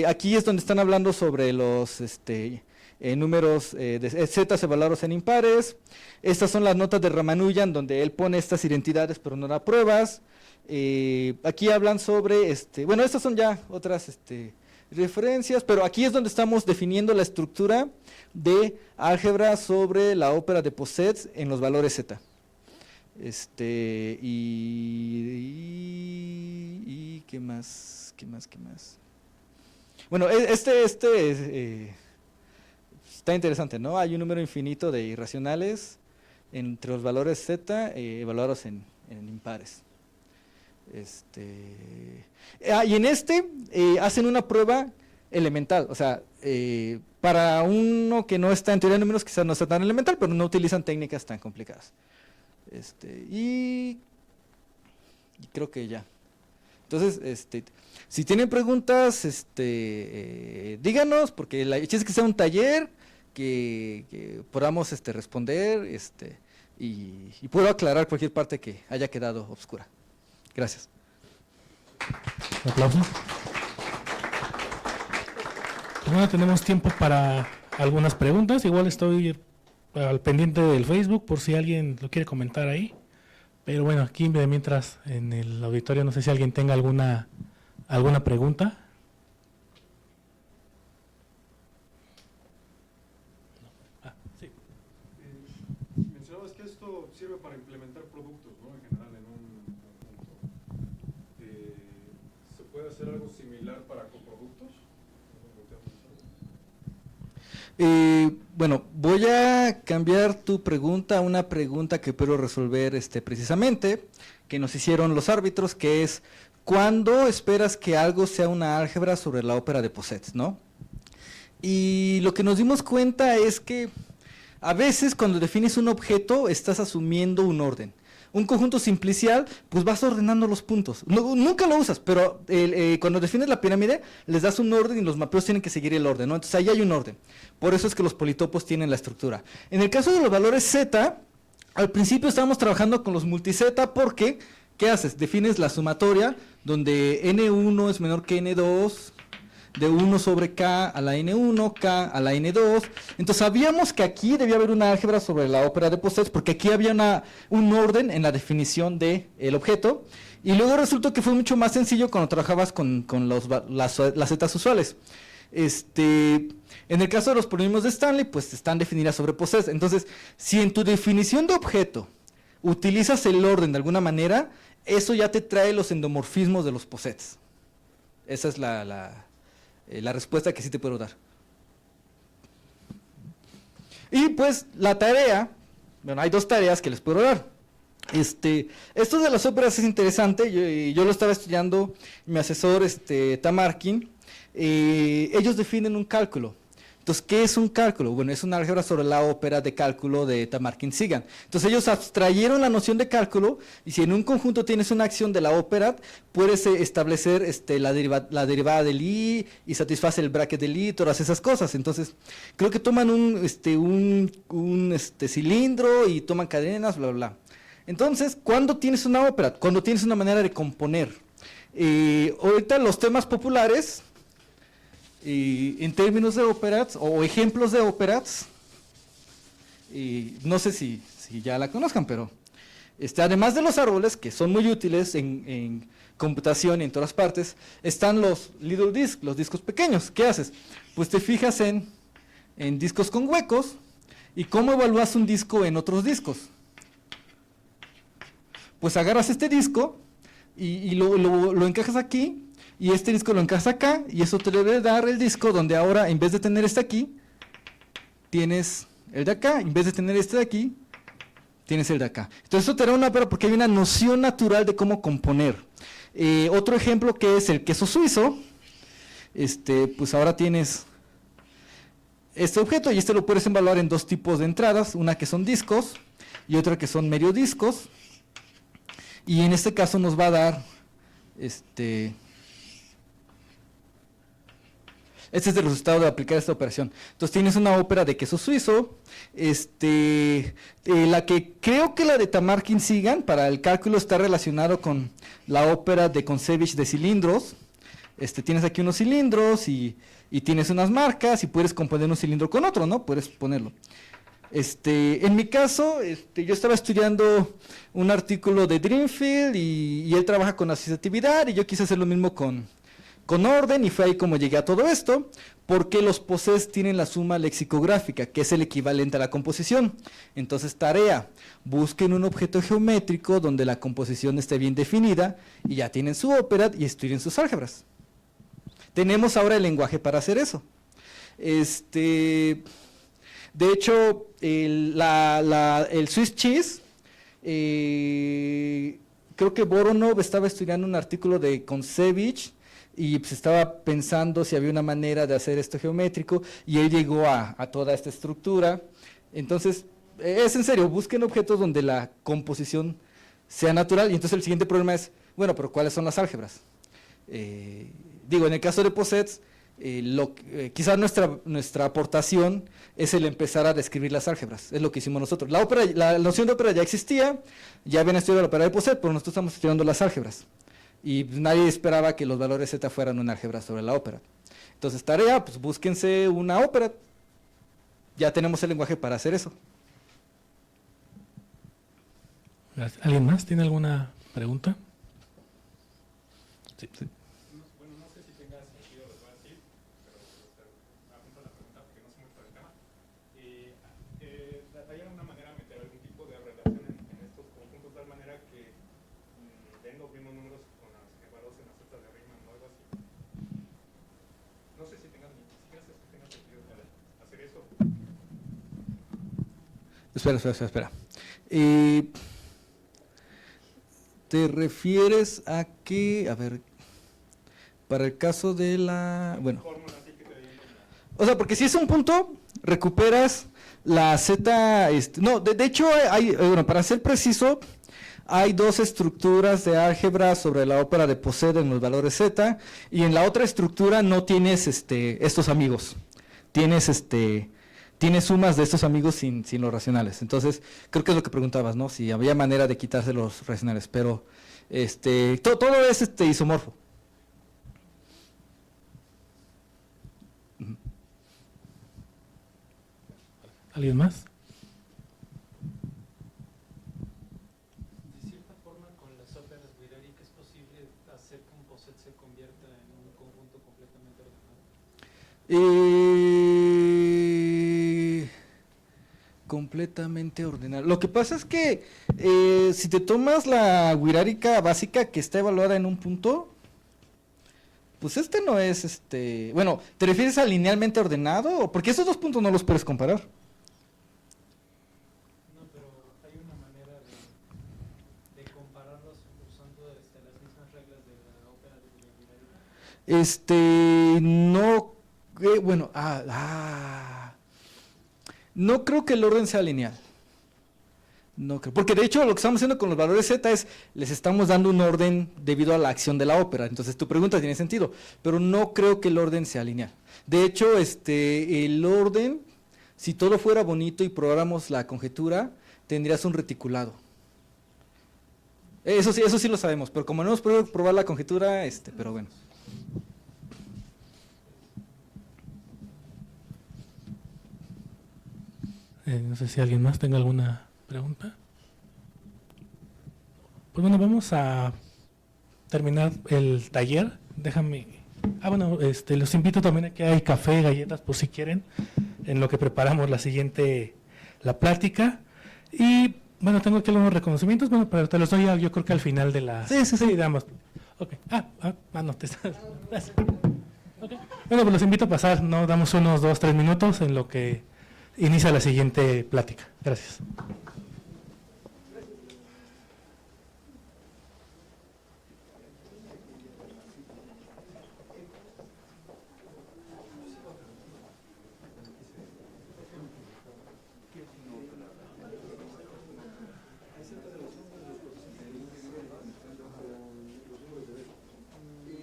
Aquí es donde están hablando sobre los números de zetas evaluados en impares. Estas son las notas de Ramanujan, donde él pone estas identidades pero no da pruebas. Aquí hablan sobre, bueno, estas son ya otras referencias, pero aquí es donde estamos definiendo la estructura de álgebra sobre la ópera de Posets en los valores z. Y ¿qué más? Bueno, está interesante, ¿no? Hay un número infinito de irracionales entre los valores z evaluados en impares. Y en hacen una prueba elemental, o sea, para uno que no está en teoría de números quizás no sea tan elemental, pero no utilizan técnicas tan complicadas. Y creo que ya. Entonces, si tienen preguntas, díganos, porque la idea es que sea un taller que podamos responder y puedo aclarar cualquier parte que haya quedado obscura. Gracias. Un aplauso. Bueno, tenemos tiempo para algunas preguntas. Igual estoy al pendiente del Facebook por si alguien lo quiere comentar ahí. Pero bueno, aquí mientras en el auditorio no sé si alguien tenga alguna pregunta. Sí. Mencionabas que esto sirve para implementar productos, ¿no? En general en un conjunto. ¿Se puede hacer algo similar para coproductos? Bueno, voy a cambiar tu pregunta a una pregunta que puedo resolver precisamente, que nos hicieron los árbitros, que es ¿cuándo esperas que algo sea una álgebra sobre la ópera de Posets, ¿no? Y lo que nos dimos cuenta es que a veces cuando defines un objeto estás asumiendo un orden. Un conjunto simplicial, pues vas ordenando los puntos. Nunca lo usas, pero cuando defines la pirámide, les das un orden y los mapeos tienen que seguir el orden, ¿no? Entonces ahí hay un orden. Por eso es que los politopos tienen la estructura. En el caso de los valores z, al principio estábamos trabajando con los multizeta porque, ¿qué haces? Defines la sumatoria, donde n1 es menor que n2, de 1 sobre k a la n1, k a la n2. Entonces sabíamos que aquí debía haber una álgebra sobre la ópera de Posets porque aquí había un orden en la definición del objeto. Y luego resultó que fue mucho más sencillo cuando trabajabas con las zetas usuales. En el caso de los polinomios de Stanley, pues están definidas sobre Posets. Entonces, si en tu definición de objeto utilizas el orden de alguna manera, eso ya te trae los endomorfismos de los Posets. Esa es la respuesta que sí te puedo dar. Y pues la tarea, bueno, hay dos tareas que les puedo dar. Esto de las óperas es interesante, yo lo estaba estudiando, mi asesor Tamarkin, ellos definen un cálculo. Entonces, ¿qué es un cálculo? Bueno, es una álgebra sobre la ópera de cálculo de Tamarkin-Sigan. Entonces, ellos abstrayeron la noción de cálculo, y si en un conjunto tienes una acción de la ópera, puedes establecer la derivada del i, y satisface el bracket del i, todas esas cosas. Entonces, creo que toman un cilindro, y toman cadenas, bla, bla, bla. Entonces, ¿cuándo tienes una ópera? Cuando tienes una manera de componer. Ahorita los temas populares, en términos de óperas o ejemplos de óperas, no sé si ya la conozcan, pero además de los árboles, que son muy útiles en computación y en todas partes, están los little discs, los discos pequeños. ¿Qué haces? Pues te fijas en discos con huecos, y ¿cómo evalúas un disco en otros discos? Pues agarras este disco y lo encajas aquí, y este disco lo encajas acá, y eso te debe dar el disco donde ahora, en vez de tener este aquí, tienes el de acá, en vez de tener este de aquí, tienes el de acá. Entonces eso te da una ópera porque hay una noción natural de cómo componer. Otro ejemplo que es el queso suizo, pues ahora tienes este objeto, y lo puedes evaluar en dos tipos de entradas, una que son discos, y otra que son medio discos, y en este caso nos va a dar, Este es el resultado de aplicar esta operación. Entonces tienes una ópera de queso suizo, la que creo que la de Tamarkin-Sigan para el cálculo está relacionado con la ópera de Kontsevich de cilindros. Tienes aquí unos cilindros y tienes unas marcas y puedes componer un cilindro con otro, ¿no? Puedes ponerlo. En mi caso, yo estaba estudiando un artículo de Drinfeld y él trabaja con asociatividad y yo quise hacer lo mismo con orden y fue ahí como llegué a todo esto, porque los POSEs tienen la suma lexicográfica, que es el equivalente a la composición. Entonces, tarea, busquen un objeto geométrico donde la composición esté bien definida y ya tienen su ópera y estudien sus álgebras. Tenemos ahora el lenguaje para hacer eso. De hecho, el Swiss Cheese, creo que Voronov estaba estudiando un artículo de Kontsevich y pues estaba pensando si había una manera de hacer esto geométrico y él llegó a toda esta estructura. Entonces, es en serio, busquen objetos donde la composición sea natural y entonces el siguiente problema es, bueno, pero ¿cuáles son las álgebras? En el caso de POSETS, quizás nuestra aportación es el empezar a describir las álgebras, es lo que hicimos nosotros. La noción de ópera ya existía, ya habían estudiado la ópera de POSET, pero nosotros estamos estudiando las álgebras. Y nadie esperaba que los valores Z fueran una álgebra sobre la ópera. Entonces, tarea, pues búsquense una ópera. Ya tenemos el lenguaje para hacer eso. Gracias. ¿Alguien más tiene alguna pregunta? Sí. Bueno, no sé si tenga sentido, les voy a decir, pero apunto la pregunta porque no sé mucho del tema. ¿Hay alguna manera de meter algún tipo de relación en estos conjuntos de tal manera que den los mismos números con los que evaluas en las celdas de Riemann o algo así? No sé si tenga sentido hacer eso. Espera. ¿Te refieres a que, a ver, para el caso de la, bueno, o sea, porque si es un punto, recuperas la Z, no, de hecho, bueno, para ser preciso, hay dos estructuras de álgebra sobre la ópera de Poset en los valores Z, y en la otra estructura no tienes estos amigos, tienes sumas de estos amigos sin los racionales. Entonces, creo que es lo que preguntabas, ¿no? Si había manera de quitarse los racionales, pero todo es isomorfo. ¿Alguien más? De cierta forma, con las óperas Guirari, ¿es posible hacer que un POSET se convierta en un conjunto completamente ordenado? Completamente ordenado. Lo que pasa es que si te tomas la guirárica básica que está evaluada en un punto, pues no es bueno, ¿te refieres a linealmente ordenado? Porque esos dos puntos no los puedes comparar. No, pero hay una manera de compararlos usando las mismas reglas de la ópera de Guirari. No, bueno, no creo que el orden sea lineal. No creo, porque de hecho lo que estamos haciendo con los valores Z es, les estamos dando un orden debido a la acción de la ópera. Entonces tu pregunta tiene sentido, pero no creo que el orden sea lineal. De hecho, el orden, si todo fuera bonito y probáramos la conjetura, tendrías un reticulado. Eso sí lo sabemos, pero como no hemos podido probar la conjetura, pero bueno. No sé si alguien más tenga alguna pregunta. Pues bueno, vamos a terminar el taller. Déjame. Bueno, los invito también a que hay café, galletas, por si quieren, en lo que preparamos la plática. Y bueno, tengo aquí algunos reconocimientos, bueno, pero te los doy yo creo que al final de la. Sí. Digamos. Ok. No, te estás. Gracias. Okay. Bueno, pues los invito a pasar, ¿no? Damos unos 2-3 minutos en lo que inicia la siguiente plática. Gracias.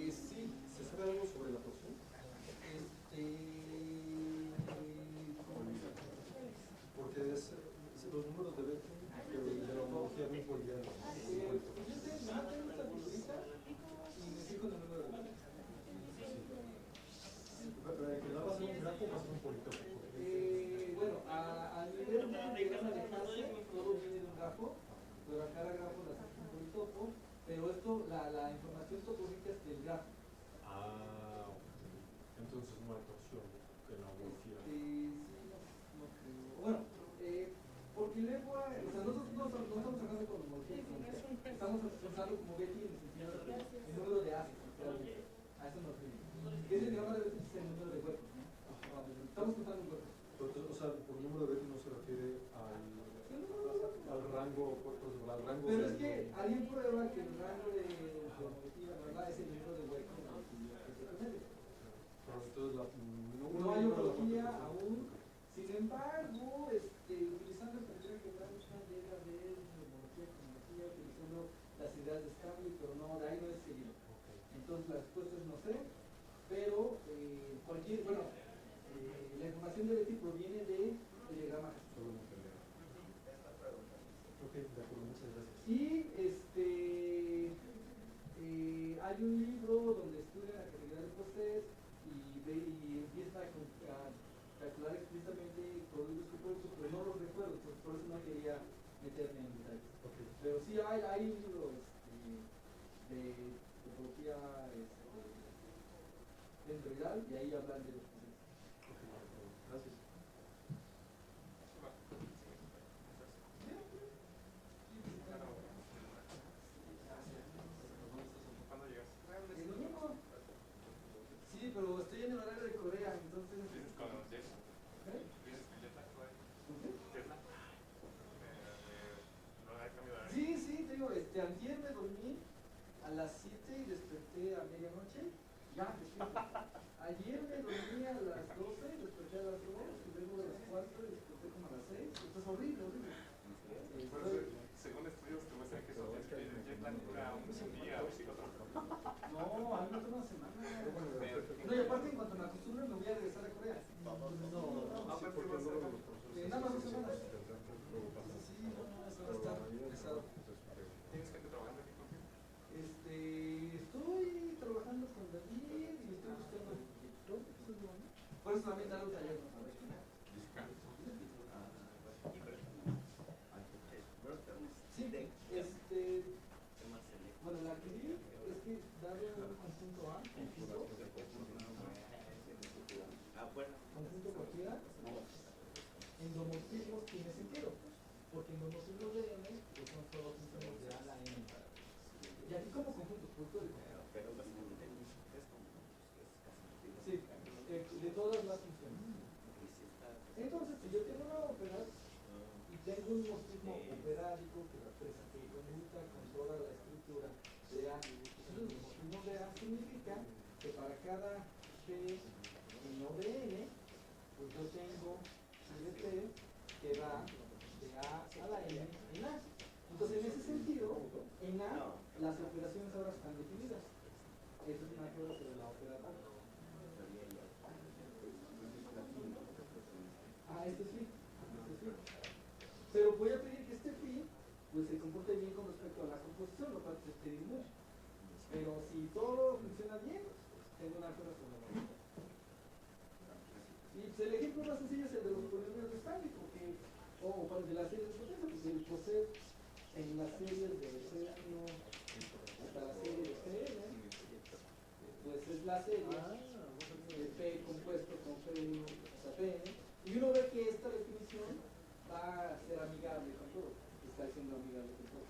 Sí, ¿se sabe algo sobre la porción? los números de Betty, pero de la homología bien por día. Yo sé, nada tengo esta figurita y me fijo en el número de Betty. Que nada va a ser un grafo, va a ser un politópico. Bueno, a nivel de gama de clase, todo viene de un grafo, pero a cada grafo le hacemos un politopo, pero esto, la información topológica es del grafo. Ah, ok. Entonces no hay torsión que la homología. Sí, no creo. Bueno, porque luego, o sea, nosotros no estamos trabajando con homología, estamos usando como Betty en el sentido el número de haces, a eso nos referimos. Que es el diagrama de Betty, es el número de huecos, ¿no? Estamos contando huecos. O sea, por número de Betty no se refiere al rango, al rango. Pero es que alguien prueba que el rango de homología, ¿verdad? Es el número de huecos. Pero entonces No hay homología aún. Sin embargo, utilizando el criterio que Gramsci llega a ver homología con homología, utilizando las ideas de Stanley, pero no, de ahí no es seguido. Entonces la respuesta es no sé, pero la información de Betty proviene de diagrama. Ok, de acuerdo, muchas gracias. Y hay un libro donde estudia la categoría de procesos y empieza a calcular explícitamente productos y productos, pero no los recuerdo, por eso no quería meterme en detalles. Okay. Pero sí hay un libro de topología dendroidal y ahí hablan de los procesos. Okay, gracias. Sí, pero estoy en el horario de Corea, entonces... ¿Vienes con Jet? ¿Eh? ¿Vienes con Jet lag? ¿Con qué? ¿Jet lag? ¿No hay cambio de horario? Sí, te digo, antier me dormí a las 7 y desperté a medianoche. Ya, despierto. Ayer me dormí a las 12 y desperté a las 2 y luego a las 4 y desperté como a las 6. Esto es horrible, horrible. Bueno, según estudios te muestran que el jet lag dura un día o 24 horas. No, a mí me toma una semana. No, y aparte en cuanto me acostumbre me voy a regresar a Corea. Nada más 2 semanas. Sí, no, eso va a estar pesado. ¿Tienes gente trabajando aquí contigo? Estoy trabajando con David y estoy buscando el director. Por eso también daré un taller, ¿no? Sí, bueno, la que vi es que dado un conjunto A, conjunto cualquiera, endomorfismos tiene sentido, porque endomorfismos de M pues son todos símbolos de A a la N. Y aquí como conjunto, producto de conjunto. Sí, de todas las funciones. Entonces, si yo tengo una ópera y tengo un morfismo operádico que conmuta con toda la estructura de A, entonces el morfismo de A significa que para cada P y no de N, pues yo tengo CDT que va de A a la N en A. Entonces, en ese sentido, en A, las operaciones ahora están definidas. Eso es una cosa sobre la operadora. Este sí. Pero voy a pedir que este phi pues se comporte bien con respecto a la composición, lo cual es pedir mucho. Pero si todo funciona bien, tengo una cosa sobre la otra. Y pues el ejemplo más sencillo es el de los polinomios de Stanley, porque, de las series de potencia, porque el poseer en las series de seno hasta la serie de Cn, pues es la serie de P compuesto con P1 hasta Pn, y uno ve que esta definición va a ser amigable con todo, está siendo amigable con todo.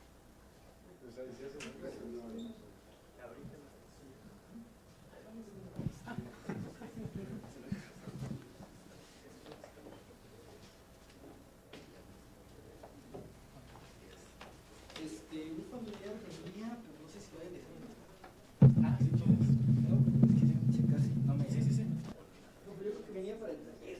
Un familiar venía, pero no sé si vaya a dejar. Ah, sí, no, es que tengo que checar si no me. Sí. No, pero yo creo que venía para el taller.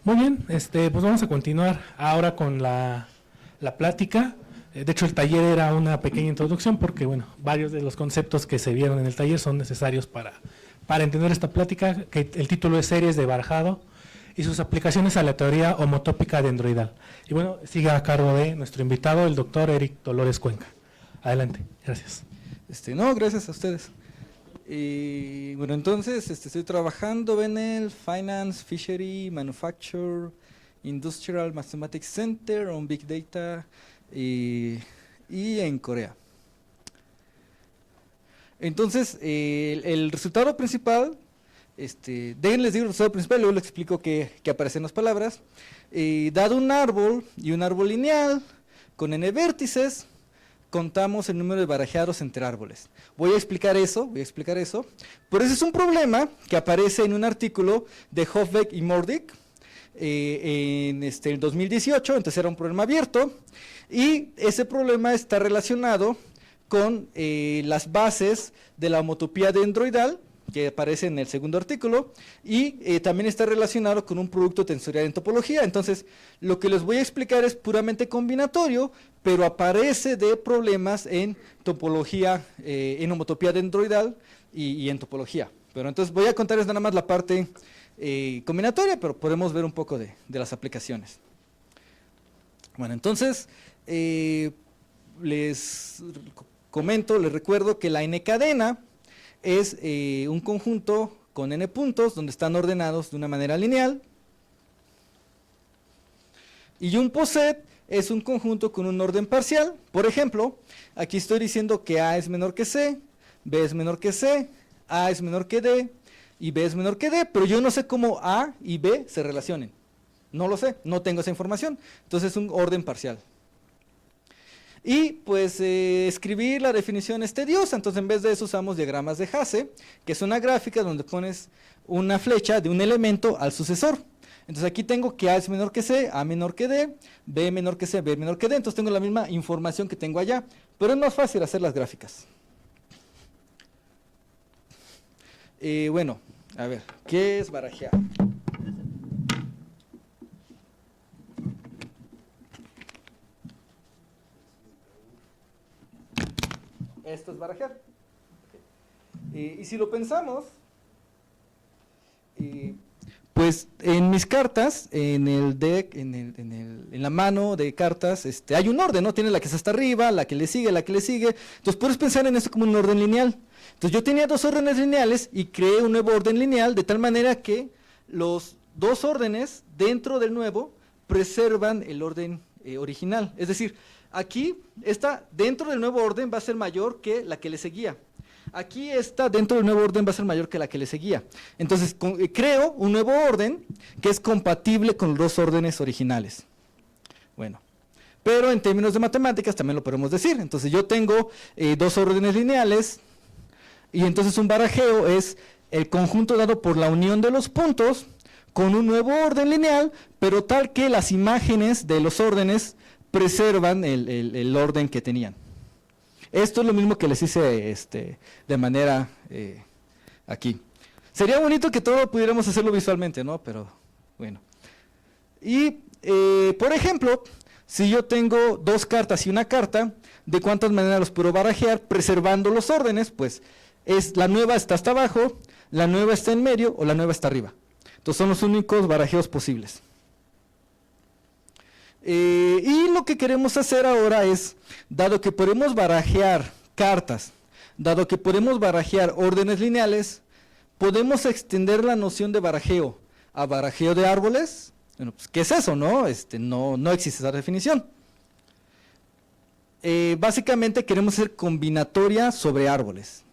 Muy bien, pues vamos a continuar ahora con la plática. De hecho, el taller era una pequeña introducción porque, bueno, varios de los conceptos que se vieron en el taller son necesarios para entender esta plática, que el título es Series de barajado y sus aplicaciones a la teoría homotópica dendroidal. Y bueno, sigue a cargo de nuestro invitado, el doctor Eric Dolores Cuenca. Adelante, gracias. No, gracias a ustedes. Y bueno, entonces estoy trabajando en el Finance, Fishery, Manufacture, Industrial Mathematics Center on Big Data y en Corea. Entonces, el resultado principal, déjenles digo el resultado principal, luego les explico qué aparecen las palabras. Dado un árbol y un árbol lineal con n vértices, contamos el número de barajeados entre árboles. Voy a explicar eso, pero ese es un problema que aparece en un artículo de Hofbeck y Mordick en el 2018, entonces era un problema abierto, y ese problema está relacionado con las bases de la homotopía dendroidal, que aparece en el segundo artículo, y también está relacionado con un producto tensorial en topología. Entonces, lo que les voy a explicar es puramente combinatorio, pero aparece de problemas en topología, en homotopía dendroidal y en topología. Pero entonces voy a contarles nada más la parte combinatoria, pero podemos ver un poco de las aplicaciones. Bueno, entonces, les comento, les recuerdo que la n-cadena es un conjunto con n puntos donde están ordenados de una manera lineal, y un poset es un conjunto con un orden parcial. Por ejemplo, aquí estoy diciendo que A es menor que C, B es menor que C, A es menor que D y B es menor que D, pero yo no sé cómo A y B se relacionen. No lo sé, no tengo esa información. Entonces es un orden parcial. Y pues escribir la definición es tediosa, entonces en vez de eso usamos diagramas de Hasse, que es una gráfica donde pones una flecha de un elemento al sucesor. Entonces aquí tengo que A es menor que C, A menor que D, B menor que C, B menor que D, entonces tengo la misma información que tengo allá, pero es más fácil hacer las gráficas. Bueno, a ver, ¿qué es barajear? Esto es barajear. Y si lo pensamos, pues en mis cartas, en el deck, en la mano de cartas, hay un orden, ¿no? Tiene la que está hasta arriba, la que le sigue, la que le sigue. Entonces puedes pensar en esto como un orden lineal. Entonces yo tenía dos órdenes lineales y creé un nuevo orden lineal de tal manera que los dos órdenes dentro del nuevo preservan el orden original. Es decir, aquí, esta dentro del nuevo orden va a ser mayor que la que le seguía. Aquí esta dentro del nuevo orden va a ser mayor que la que le seguía. Entonces, creo un nuevo orden que es compatible con los dos órdenes originales. Bueno, pero en términos de matemáticas también lo podemos decir. Entonces, yo tengo dos órdenes lineales y entonces un barajeo es el conjunto dado por la unión de los puntos con un nuevo orden lineal, pero tal que las imágenes de los órdenes preservan el orden que tenían. Esto es lo mismo que les hice de manera aquí. Sería bonito que todo pudiéramos hacerlo visualmente, ¿no? Pero bueno. Y, por ejemplo, si yo tengo dos cartas y una carta, ¿de cuántas maneras los puedo barajear preservando los órdenes? Pues la nueva está hasta abajo, la nueva está en medio o la nueva está arriba. Entonces son los únicos barajeos posibles. Y lo que queremos hacer ahora es, dado que podemos barajear cartas, dado que podemos barajear órdenes lineales, podemos extender la noción de barajeo a barajeo de árboles. Bueno, pues, ¿qué es eso, no? No existe esa definición. Básicamente queremos hacer combinatoria sobre árboles.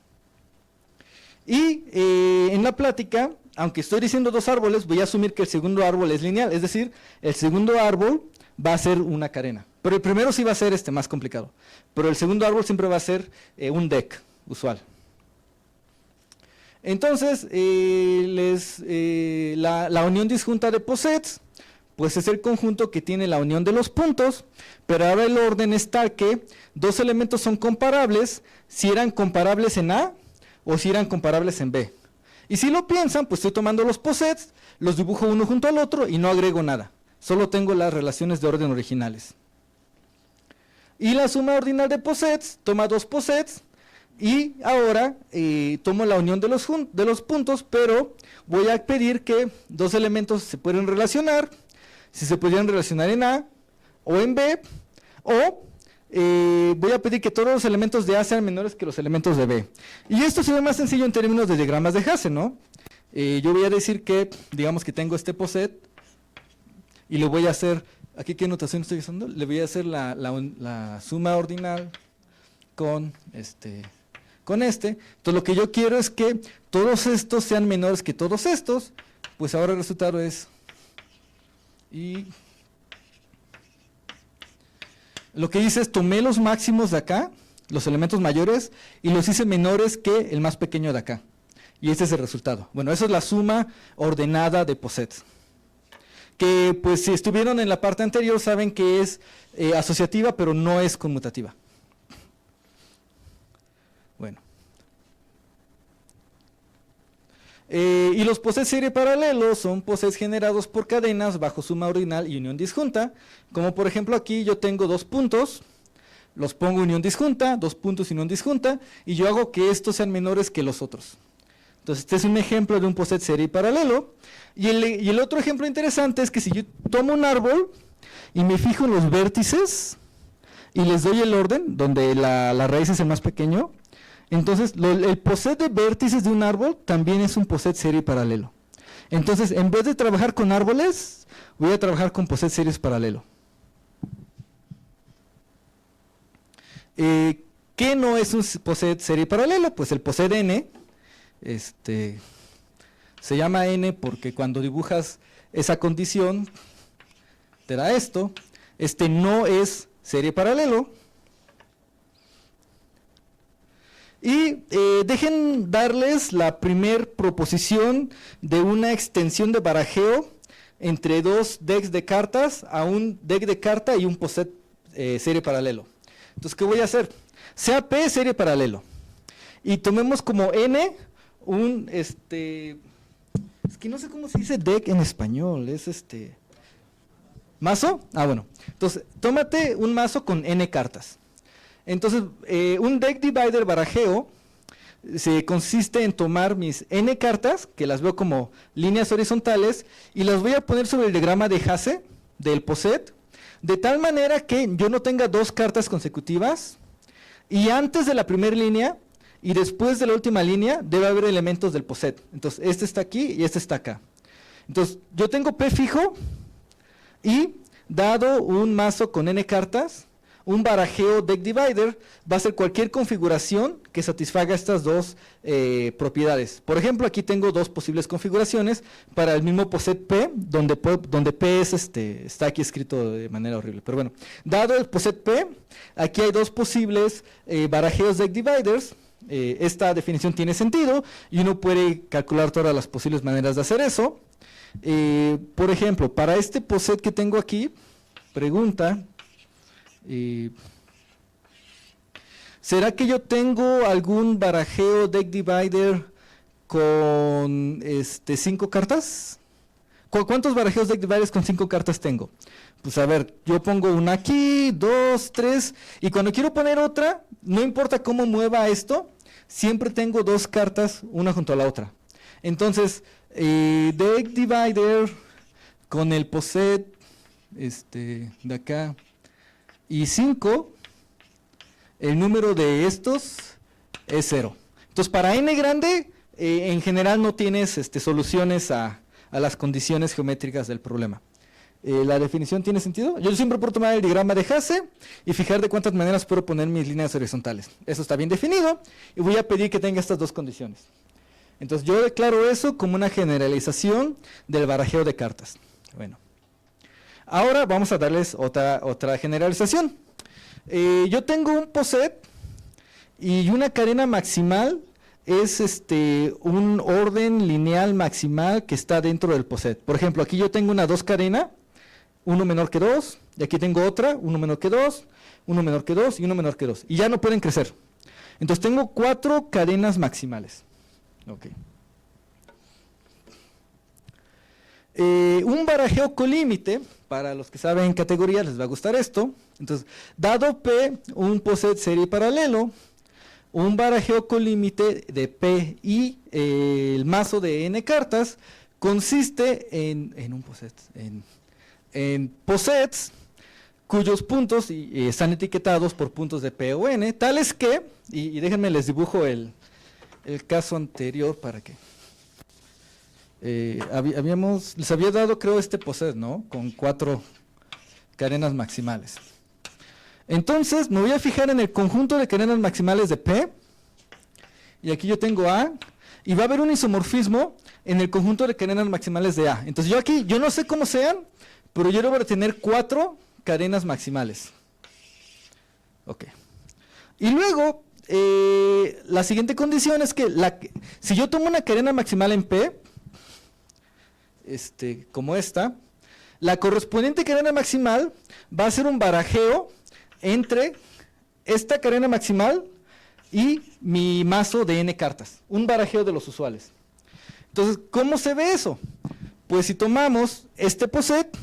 Y en la plática, aunque estoy diciendo dos árboles, voy a asumir que el segundo árbol es lineal, es decir, el segundo árbol va a ser una cadena. Pero el primero sí va a ser más complicado. Pero el segundo árbol siempre va a ser un deck usual. Entonces, la unión disjunta de posets, pues es el conjunto que tiene la unión de los puntos, pero ahora el orden es tal que dos elementos son comparables si eran comparables en A o si eran comparables en B. Y si lo piensan, pues estoy tomando los posets, los dibujo uno junto al otro y no agrego nada. Solo tengo las relaciones de orden originales. Y la suma ordinal de posets toma dos posets y ahora tomo la unión de los puntos, pero voy a pedir que dos elementos se pueden relacionar, si se podrían relacionar en A o en B, o voy a pedir que todos los elementos de A sean menores que los elementos de B. Y esto se ve más sencillo en términos de diagramas de Hasse, ¿no? Yo voy a decir que, digamos que tengo este poset, y le voy a hacer, ¿aquí qué notación estoy usando? Le voy a hacer la suma ordinal con este. Entonces lo que yo quiero es que todos estos sean menores que todos estos, pues ahora el resultado es, y lo que hice es tomé los máximos de acá, los elementos mayores, y los hice menores que el más pequeño de acá. Y este es el resultado. Bueno, eso es la suma ordenada de posets. Que pues si estuvieron en la parte anterior saben que es asociativa, pero no es conmutativa. Bueno. Y los posets serie paralelos son posets generados por cadenas bajo suma ordinal y unión disjunta, como por ejemplo aquí yo tengo dos puntos, los pongo unión disjunta, dos puntos unión disjunta, y yo hago que estos sean menores que los otros. Entonces este es un ejemplo de un poset serie paralelo, y el otro ejemplo interesante es que si yo tomo un árbol y me fijo en los vértices y les doy el orden, donde la raíz es el más pequeño, entonces el poset de vértices de un árbol también es un poset serie paralelo. Entonces en vez de trabajar con árboles, voy a trabajar con poset series paralelo. ¿Qué no es un poset serie paralelo? Pues el poset n, se llama n porque cuando dibujas esa condición te da esto. No es serie paralelo. Y dejen darles la primer proposición de una extensión de barajeo entre dos decks de cartas a un deck de carta y un poset serie paralelo. Entonces, ¿qué voy a hacer? Sea P serie paralelo. Y tomemos como n un es que no sé cómo se dice deck en español, es ¿mazo? Ah, bueno. Entonces, tómate un mazo con n cartas. Entonces, un deck divider barajeo se consiste en tomar mis n cartas, que las veo como líneas horizontales, y las voy a poner sobre el diagrama de Hasse del poset, de tal manera que yo no tenga dos cartas consecutivas, y antes de la primera línea y después de la última línea debe haber elementos del poset. Entonces, este está aquí y este está acá. Entonces, yo tengo P fijo y dado un mazo con n cartas, un barajeo deck divider va a ser cualquier configuración que satisfaga estas dos propiedades. Por ejemplo, aquí tengo dos posibles configuraciones para el mismo poset P, donde P es está aquí escrito de manera horrible. Pero bueno, dado el poset P, aquí hay dos posibles barajeos deck dividers. Esta definición tiene sentido y uno puede calcular todas las posibles maneras de hacer eso. Por ejemplo, para este poset que tengo aquí, pregunta, ¿será que yo tengo algún barajeo deck divider con 5 cartas? ¿Cuántos barajeos deck dividers con 5 cartas tengo? Pues a ver, yo pongo una aquí, 2, 3, y cuando quiero poner otra, no importa cómo mueva esto, siempre tengo dos cartas una junto a la otra. Entonces, deck divider con el poset de acá y 5, el número de estos es 0. Entonces, para n grande, en general no tienes soluciones a las condiciones geométricas del problema. ¿La definición tiene sentido? Yo siempre puedo tomar el diagrama de Hasse y fijar de cuántas maneras puedo poner mis líneas horizontales. Eso está bien definido y voy a pedir que tenga estas dos condiciones. Entonces yo declaro eso como una generalización del barajeo de cartas. Bueno, ahora vamos a darles otra generalización. Yo tengo un poset y una cadena maximal es un orden lineal maximal que está dentro del poset. Por ejemplo, aquí yo tengo una 2 cadena, 1 menor que 2, y aquí tengo otra, 1 menor que 2, 1 menor que 2 y 1 menor que 2. Y ya no pueden crecer. Entonces tengo 4 cadenas maximales. Okay. Un barajeo colímite, para los que saben categoría les va a gustar esto. Entonces, dado P, un poset serie paralelo, un barajeo colímite de P y el mazo de n cartas consiste en un poset, en posets cuyos puntos están etiquetados por puntos de P o N, tales que, y déjenme les dibujo el caso anterior para que les había dado creo este poset, ¿no? Con 4 cadenas maximales. Entonces me voy a fijar en el conjunto de cadenas maximales de P, y aquí yo tengo A, y va a haber un isomorfismo en el conjunto de cadenas maximales de A. Entonces yo aquí, yo no sé cómo sean, pero yo debo tener 4 cadenas maximales. Ok. Y luego, la siguiente condición es que si yo tomo una cadena maximal en P, como esta, la correspondiente cadena maximal va a ser un barajeo entre esta cadena maximal y mi mazo de n cartas, un barajeo de los usuales. Entonces, ¿cómo se ve eso? Pues si tomamos este poset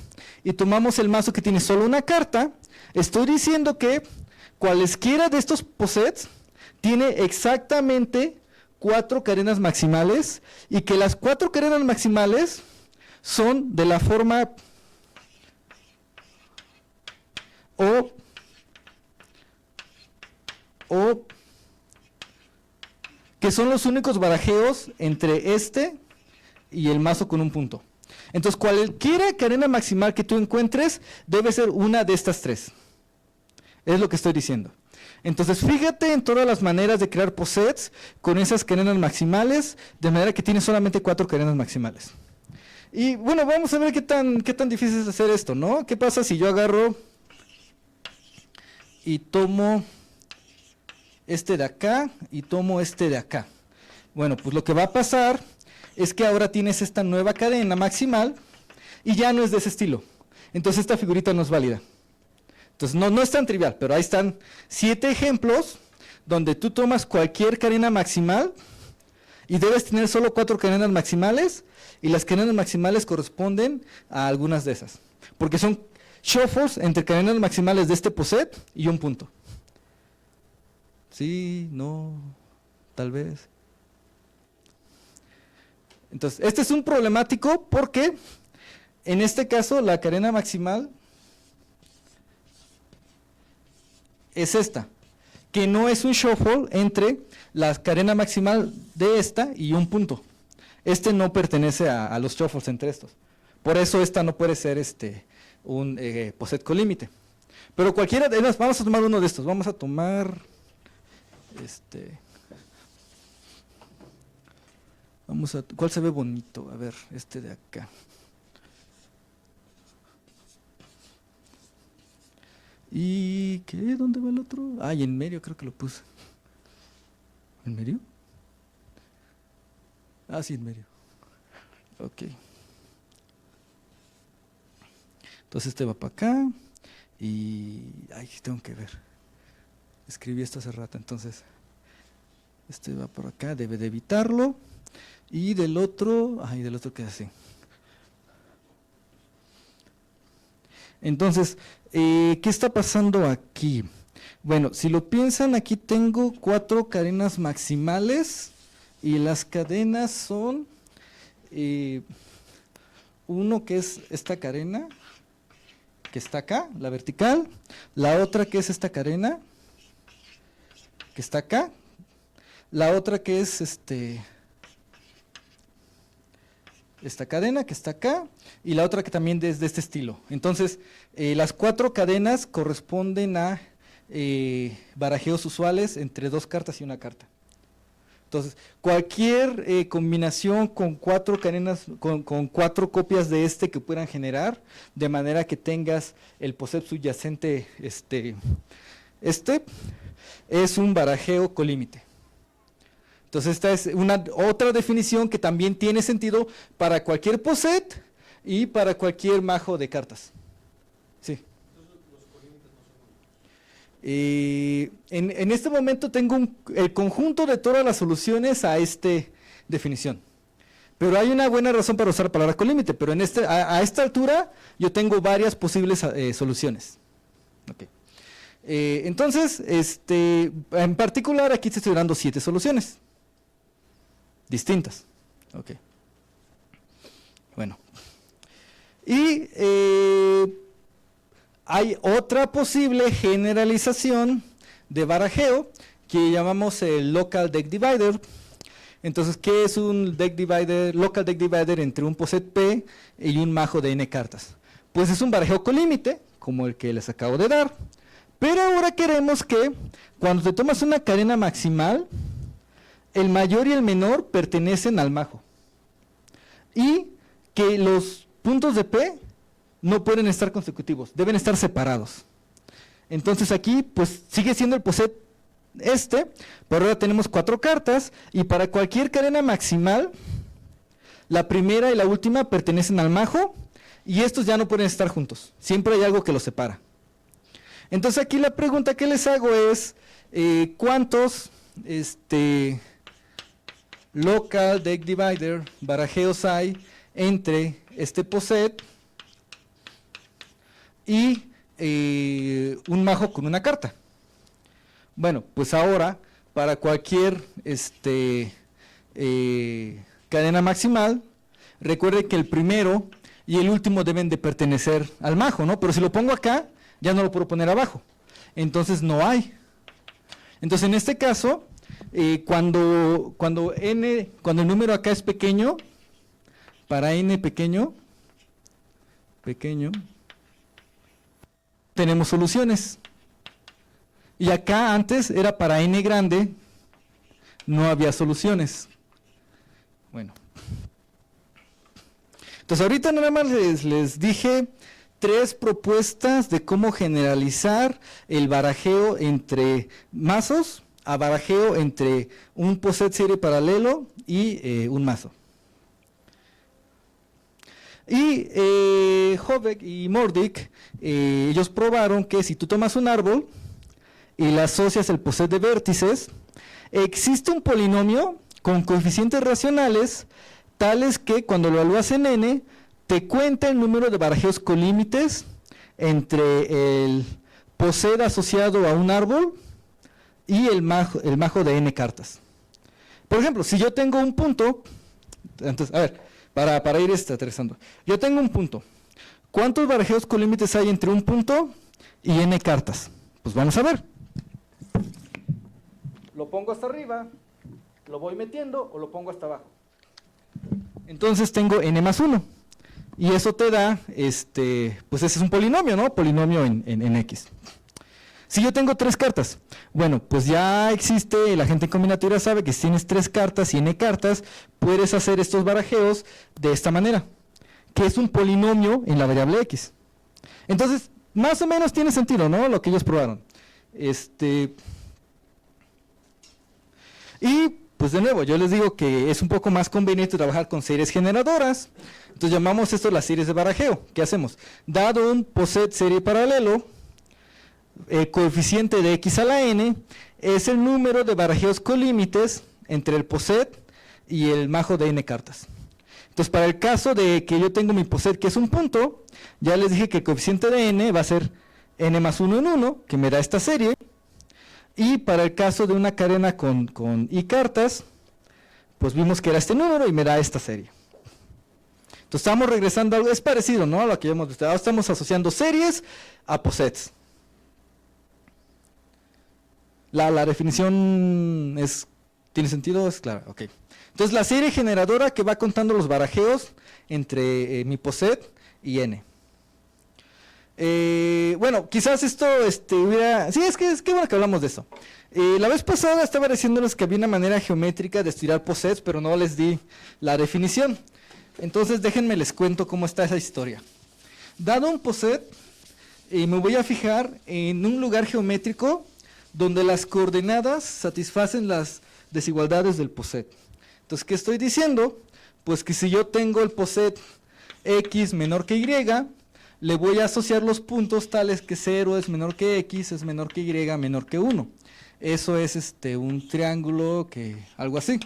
y tomamos el mazo que tiene solo una carta, estoy diciendo que cualesquiera de estos posets tiene exactamente 4 cadenas maximales, y que las 4 cadenas maximales son de la forma o que son los únicos barajeos entre este y el mazo con un punto. Entonces, cualquier cadena maximal que tú encuentres debe ser una de estas 3. Es lo que estoy diciendo. Entonces, fíjate en todas las maneras de crear posets con esas cadenas maximales, de manera que tienes solamente 4 cadenas maximales. Y bueno, vamos a ver qué tan difícil es hacer esto, ¿no? ¿Qué pasa si yo agarro y tomo este de acá y tomo este de acá? Bueno, pues lo que va a pasar es que ahora tienes esta nueva cadena maximal y ya no es de ese estilo. Entonces esta figurita no es válida. Entonces no es tan trivial, pero ahí están 7 ejemplos donde tú tomas cualquier cadena maximal y debes tener solo 4 cadenas maximales, y las cadenas maximales corresponden a algunas de esas, porque son shuffles entre cadenas maximales de este poset y un punto. Sí, no, tal vez. Entonces, este es un problemático porque en este caso la cadena maximal es esta, que no es un shuffle entre la cadena maximal de esta y un punto. Este no pertenece a los shuffles entre estos. Por eso esta no puede ser un poset colímite. Pero cualquiera de las, vamos a tomar uno de estos. Vamos a tomar ¿cuál se ve bonito? A ver, este de acá. ¿Y qué? ¿Dónde va el otro? Ah, y en medio creo que lo puse. ¿En medio? Ah, sí, en medio. Ok. Entonces este va para acá. Y... ay, tengo que ver. Escribí esto hace rato, entonces... este va por acá, debe de evitarlo. Y del otro... ay, del otro queda así. Entonces, ¿qué está pasando aquí? Bueno, si lo piensan, aquí tengo 4 cadenas maximales y las cadenas son uno que es esta cadena que está acá, la vertical, la otra que es esta cadena que está acá, la otra que es esta cadena que está acá, y la otra que también es de este estilo. Entonces, las 4 cadenas corresponden a barajeos usuales entre 2 cartas y 1 carta. Entonces, cualquier combinación con 4 cadenas, con 4 copias de que puedan generar, de manera que tengas el poset subyacente, es un barajeo colímite. Entonces, esta es otra definición que también tiene sentido para cualquier poset y para cualquier majo de cartas. Sí. En este momento tengo el conjunto de todas las soluciones a esta definición. Pero hay una buena razón para usar la palabra colímite, pero a esta altura yo tengo varias posibles soluciones. Okay. Entonces, en particular aquí te estoy dando 7 soluciones distintas. Okay. Bueno. Y hay otra posible generalización de barajeo que llamamos el local deck divider. Entonces, ¿qué es un deck divider, local deck divider entre un poset P y un majo de n cartas? Pues es un barajeo colímite, como el que les acabo de dar, pero ahora queremos que cuando te tomas una cadena maximal, el mayor y el menor pertenecen al majo, y que los puntos de P no pueden estar consecutivos, deben estar separados. Entonces aquí, pues sigue siendo el poset pero ahora tenemos 4 cartas, y para cualquier cadena maximal, la primera y la última pertenecen al majo, y estos ya no pueden estar juntos, siempre hay algo que los separa. Entonces aquí la pregunta que les hago es, ¿cuántos local deck divider, barajeos hay entre este poset y un majo con una carta? Bueno, pues ahora, para cualquier cadena maximal, recuerde que el primero y el último deben de pertenecer al majo, ¿no? Pero si lo pongo acá, ya no lo puedo poner abajo. Entonces no hay. Entonces en este caso, cuando el número acá es pequeño, para n pequeño, tenemos soluciones. Y acá antes era para n grande, no había soluciones. Bueno. Entonces ahorita nada más les dije 3 propuestas de cómo generalizar el barajeo entre mazos a barajeo entre un poset serie paralelo y un mazo. Y Hobeck y Mordick, ellos probaron que si tú tomas un árbol y le asocias el poset de vértices, existe un polinomio con coeficientes racionales tales que cuando lo evalúas en n, te cuenta el número de barajeos colímites entre el poset asociado a un árbol y el majo de n cartas. Por ejemplo, si yo tengo un punto, entonces, a ver, para ir aterrizando, yo tengo un punto. ¿Cuántos barajeos colímites hay entre un punto y n cartas? Pues vamos a ver. Lo pongo hasta arriba, lo voy metiendo o lo pongo hasta abajo. Entonces tengo n más 1. Y eso te da, pues ese es un polinomio, ¿no? Polinomio en x. Si yo tengo 3 cartas, bueno, pues ya existe, la gente en combinatorial sabe que si tienes 3 cartas y n cartas, puedes hacer estos barajeos de esta manera, que es un polinomio en la variable x. Entonces, más o menos tiene sentido, ¿no? Lo que ellos probaron. Y pues de nuevo, yo les digo que es un poco más conveniente trabajar con series generadoras. Entonces llamamos esto las series de barajeo. ¿Qué hacemos? Dado un poset serie paralelo, el coeficiente de x a la n es el número de barajeos colímites entre el poset y el majo de n cartas. Entonces para el caso de que yo tengo mi poset que es un punto, ya les dije que el coeficiente de n va a ser n más 1 en 1, que me da esta serie. Y para el caso de una cadena con i cartas, pues vimos que era este número y me da esta serie. Entonces estamos regresando a algo, es parecido, ¿no? A lo que ya hemos visto. Ahora estamos asociando series a posets. La definición ¿tiene sentido? Es clara, ok. Entonces la serie generadora que va contando los barajeos entre mi poset y n. Bueno, quizás esto hubiera... Sí, es que bueno que hablamos de eso. La vez pasada estaba diciéndoles que había una manera geométrica de estudiar posets, pero no les di la definición. Entonces déjenme les cuento cómo está esa historia. Dado un poset, me voy a fijar en un lugar geométrico donde las coordenadas satisfacen las desigualdades del poset. Entonces, ¿qué estoy diciendo? Pues que si yo tengo el poset x menor que y, le voy a asociar los puntos tales que 0 es menor que x, es menor que y, menor que 1. Eso es un triángulo, algo así.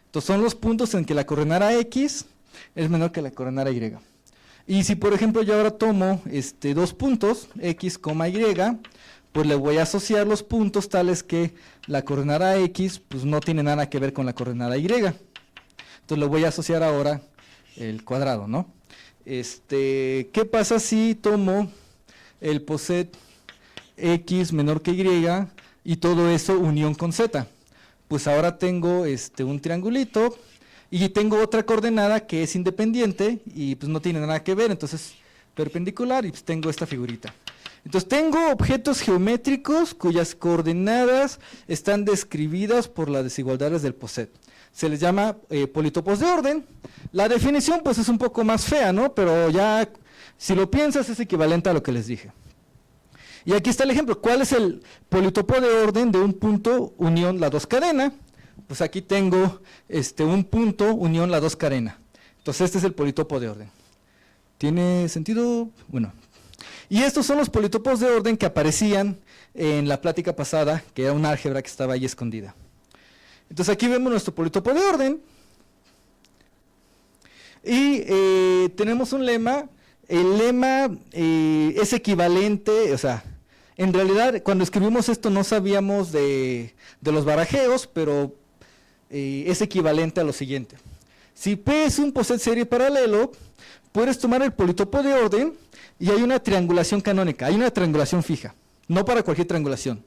Entonces son los puntos en que la coordenada X es menor que la coordenada Y. Y si por ejemplo yo ahora tomo dos puntos, X, Y, pues le voy a asociar los puntos tales que la coordenada X pues no tiene nada que ver con la coordenada Y. Entonces le voy a asociar ahora el cuadrado, ¿no? ¿Qué pasa si tomo el poset X menor que Y y todo eso unión con Z? Pues ahora tengo un triangulito y tengo otra coordenada que es independiente y pues no tiene nada que ver, entonces perpendicular y pues tengo esta figurita. Entonces tengo objetos geométricos cuyas coordenadas están describidas por las desigualdades del poset. Se les llama polítopos de orden. La definición pues es un poco más fea, ¿no? Pero ya si lo piensas es equivalente a lo que les dije. Y aquí está el ejemplo. ¿Cuál es el politopo de orden de un punto unión la 2 cadena? Pues aquí tengo un punto unión la 2 cadena. Entonces este es el politopo de orden. ¿Tiene sentido? Bueno. Y estos son los politopos de orden que aparecían en la plática pasada, que era un álgebra que estaba ahí escondida. Entonces aquí vemos nuestro politopo de orden. Y tenemos un lema. El lema es equivalente, o sea, en realidad cuando escribimos esto no sabíamos de los barajeos, pero es equivalente a lo siguiente. Si P es un poset serie paralelo, puedes tomar el politopo de orden y hay una triangulación canónica, hay una triangulación fija, no para cualquier triangulación.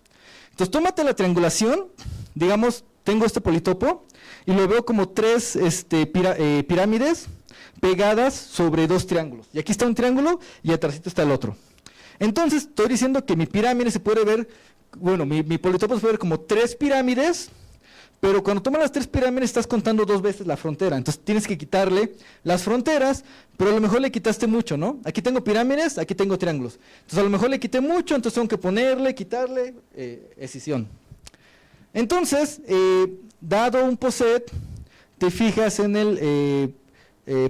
Entonces tómate la triangulación, digamos, tengo este politopo y lo veo como tres pirámides pegadas sobre dos triángulos. Y aquí está un triángulo y atrásito está el otro. Entonces estoy diciendo que mi pirámide se puede ver, bueno, mi politopo se puede ver como tres pirámides, pero cuando tomas las tres pirámides estás contando dos veces la frontera. Entonces tienes que quitarle las fronteras, pero a lo mejor le quitaste mucho, ¿no? Aquí tengo pirámides, aquí tengo triángulos. Entonces a lo mejor le quité mucho, entonces tengo que ponerle, quitarle, escisión. Entonces, dado un poset, te fijas en el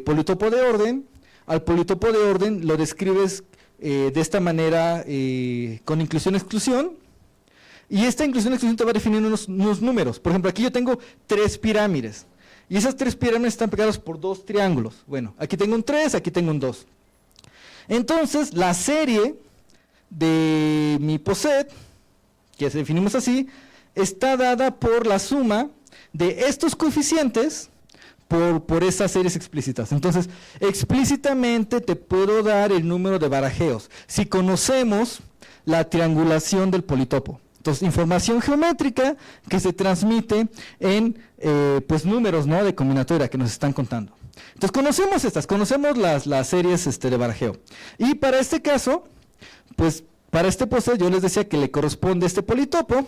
politopo de orden. Al politopo de orden lo describes de esta manera con inclusión-exclusión. Y esta inclusión-exclusión te va a definir unos números. Por ejemplo, aquí yo tengo tres pirámides. Y esas tres pirámides están pegadas por dos triángulos. Bueno, aquí tengo un 3, aquí tengo un 2. Entonces, la serie de mi poset, que definimos así, está dada por la suma de estos coeficientes por esas series explícitas. Entonces, explícitamente te puedo dar el número de barajeos si conocemos la triangulación del politopo. Entonces, información geométrica que se transmite en pues números, ¿no?, de combinatoria que nos están contando. Entonces, conocemos las series de barajeo. Y para este caso, pues para este poset yo les decía que le corresponde este politopo.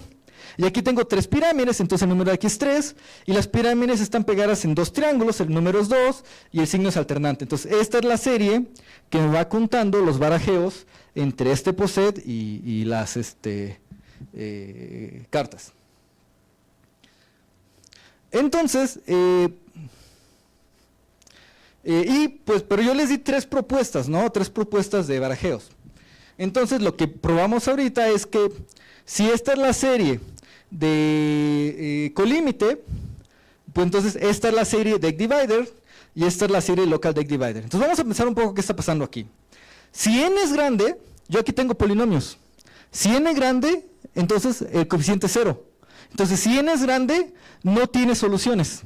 Y aquí tengo tres pirámides, entonces el número de aquí es 3, y las pirámides están pegadas en dos triángulos, el número es 2, y el signo es alternante. Entonces esta es la serie que me va contando los barajeos entre este poset y las cartas. Entonces, pero yo les di tres propuestas, ¿no? Tres propuestas de barajeos. Entonces lo que probamos ahorita es que si esta es la serie de colímite, pues entonces esta es la serie de Deck Divider y esta es la serie Local Deck Divider. Entonces vamos a pensar un poco qué está pasando aquí. Si n es grande, yo aquí tengo polinomios. Si n es grande, entonces el coeficiente es 0. Entonces si n es grande, no tiene soluciones,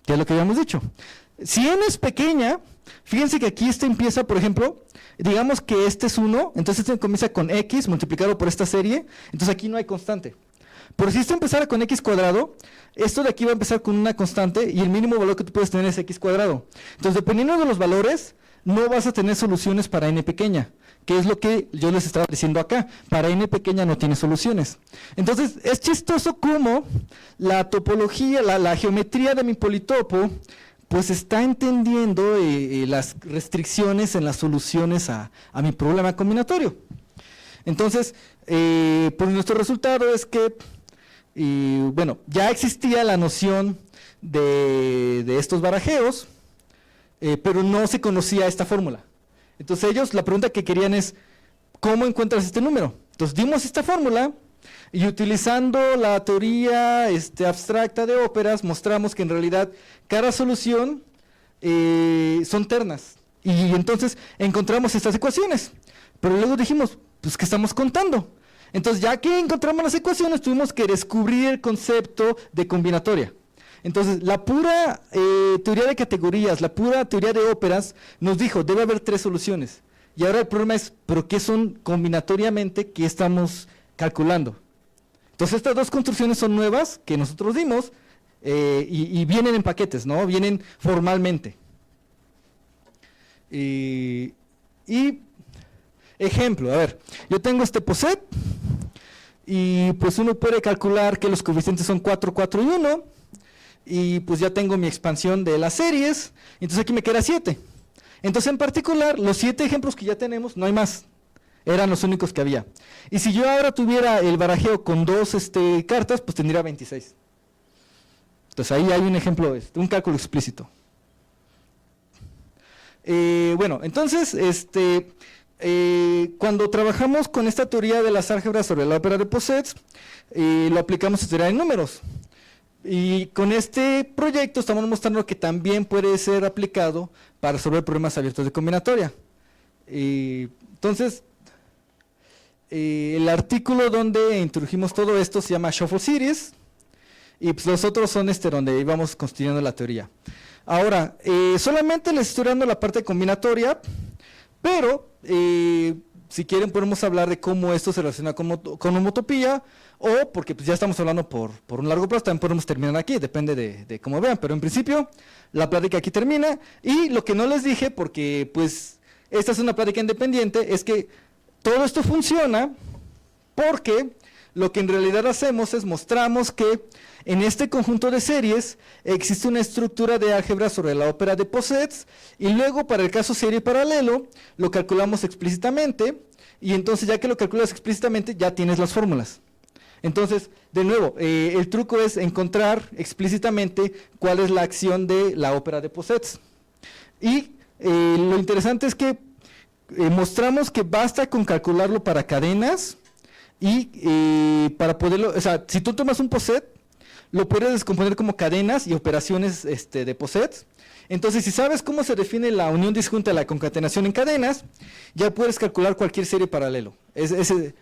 que es lo que habíamos dicho. Si n es pequeña, fíjense que aquí empieza, por ejemplo, digamos que este es 1, entonces este comienza con x multiplicado por esta serie, entonces aquí no hay constante. Pero si esto empezara con x cuadrado, esto de aquí va a empezar con una constante y el mínimo valor que tú puedes tener es x cuadrado. Entonces, dependiendo de los valores, no vas a tener soluciones para n pequeña, que es lo que yo les estaba diciendo acá. Para n pequeña no tiene soluciones. Entonces, es chistoso cómo la topología, la geometría de mi politopo, pues está entendiendo las restricciones en las soluciones a mi problema combinatorio. Entonces, pues nuestro resultado es que, bueno, ya existía la noción de estos barajeos, pero no se conocía esta fórmula. Entonces ellos, la pregunta que querían es, ¿cómo encuentras este número? Entonces dimos esta fórmula Y utilizando la teoría abstracta de óperas, mostramos que en realidad cada solución son ternas. Y entonces encontramos estas ecuaciones. Pero luego dijimos, pues, ¿qué estamos contando? Entonces, ya que encontramos las ecuaciones, tuvimos que descubrir el concepto de combinatoria. Entonces, la pura teoría de categorías, la pura teoría de óperas, nos dijo, debe haber 3 soluciones. Y ahora el problema es, ¿pero qué son combinatoriamente que estamos calculando? Entonces, estas 2 construcciones son nuevas que nosotros dimos y vienen en paquetes, ¿no? Vienen formalmente. Y ejemplo, a ver, yo tengo este POSET y pues uno puede calcular que los coeficientes son 4, 4 y 1 y pues ya tengo mi expansión de las series, entonces aquí me queda 7. Entonces en particular, los 7 ejemplos que ya tenemos, no hay más, eran los únicos que había. Y si yo ahora tuviera el barajeo con 2 cartas, pues tendría 26. Entonces ahí hay un ejemplo, un cálculo explícito. Bueno, entonces, cuando trabajamos con esta teoría de las álgebras sobre la ópera de Posets, lo aplicamos a teoría de números. Y con este proyecto estamos mostrando que también puede ser aplicado para resolver problemas abiertos de combinatoria. Entonces, el artículo donde introdujimos todo esto se llama Shuffle Series, y pues los otros son donde íbamos construyendo la teoría. Ahora, solamente les estoy dando la parte combinatoria, pero si quieren podemos hablar de cómo esto se relaciona con homotopía, o porque pues, ya estamos hablando por un largo plazo, también podemos terminar aquí, depende de cómo vean, pero en principio la plática aquí termina, y lo que no les dije, porque pues esta es una plática independiente, es que todo esto funciona porque lo que en realidad hacemos es mostramos que en este conjunto de series existe una estructura de álgebra sobre la ópera de Posets, y luego para el caso serie paralelo lo calculamos explícitamente, y entonces ya que lo calculas explícitamente ya tienes las fórmulas. Entonces, de nuevo, el truco es encontrar explícitamente cuál es la acción de la ópera de Posets. Y lo interesante es que mostramos que basta con calcularlo para cadenas, y para poderlo, o sea, si tú tomas un POSET, lo puedes descomponer como cadenas y operaciones de POSETs. Entonces, si sabes cómo se define la unión disjunta de la concatenación en cadenas, ya puedes calcular cualquier serie paralelo. Ese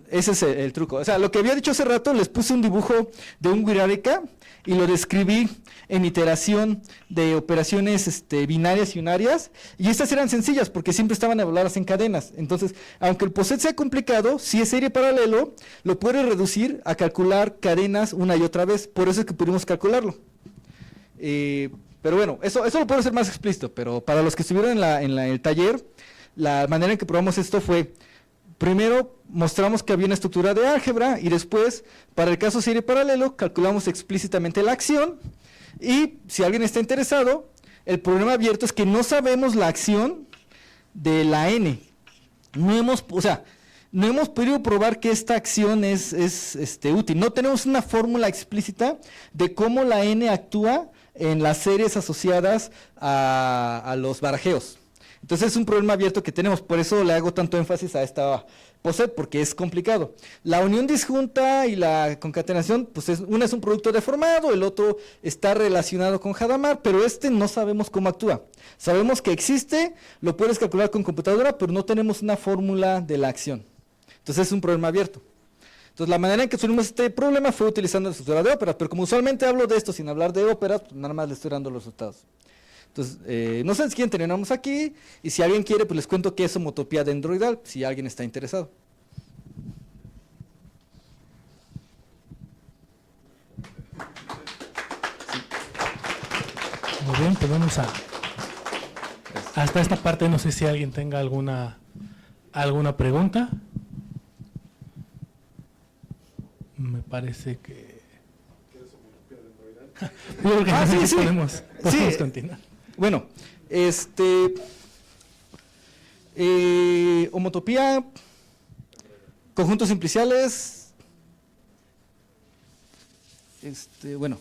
es el truco. O sea, lo que había dicho hace rato, les puse un dibujo de un Wirareca y lo describí en iteración de operaciones binarias y unarias, y estas eran sencillas porque siempre estaban evaluadas en cadenas. Entonces, aunque el POSET sea complicado, si es serie paralelo, lo puedes reducir a calcular cadenas una y otra vez, por eso es que pudimos calcularlo. Pero bueno, eso lo puedo hacer más explícito, pero para los que estuvieron en el taller, la manera en que probamos esto fue: primero mostramos que había una estructura de álgebra, y después, para el caso serie paralelo, calculamos explícitamente la acción. Y si alguien está interesado, el problema abierto es que no sabemos la acción de la n. No hemos podido probar que esta acción es útil. No tenemos una fórmula explícita de cómo la n actúa en las series asociadas a los barajeos. Entonces es un problema abierto que tenemos, por eso le hago tanto énfasis a esta POSET, porque es complicado. La unión disjunta y la concatenación, pues una es un producto deformado, el otro está relacionado con Hadamard, pero no sabemos cómo actúa. Sabemos que existe, lo puedes calcular con computadora, pero no tenemos una fórmula de la acción. Entonces es un problema abierto. Entonces la manera en que solucionamos este problema fue utilizando la estructura de óperas, pero como usualmente hablo de esto sin hablar de óperas, pues nada más les estoy dando los resultados. Entonces, no sé si quieren terminamos aquí, y si alguien quiere, pues les cuento qué es homotopía dendroidal, si alguien está interesado. Muy bien, pues vamos hasta esta parte. No sé si alguien tenga alguna pregunta. Me parece que... Yo creo que sí. podemos continuar. Bueno, homotopía, conjuntos simpliciales, bueno,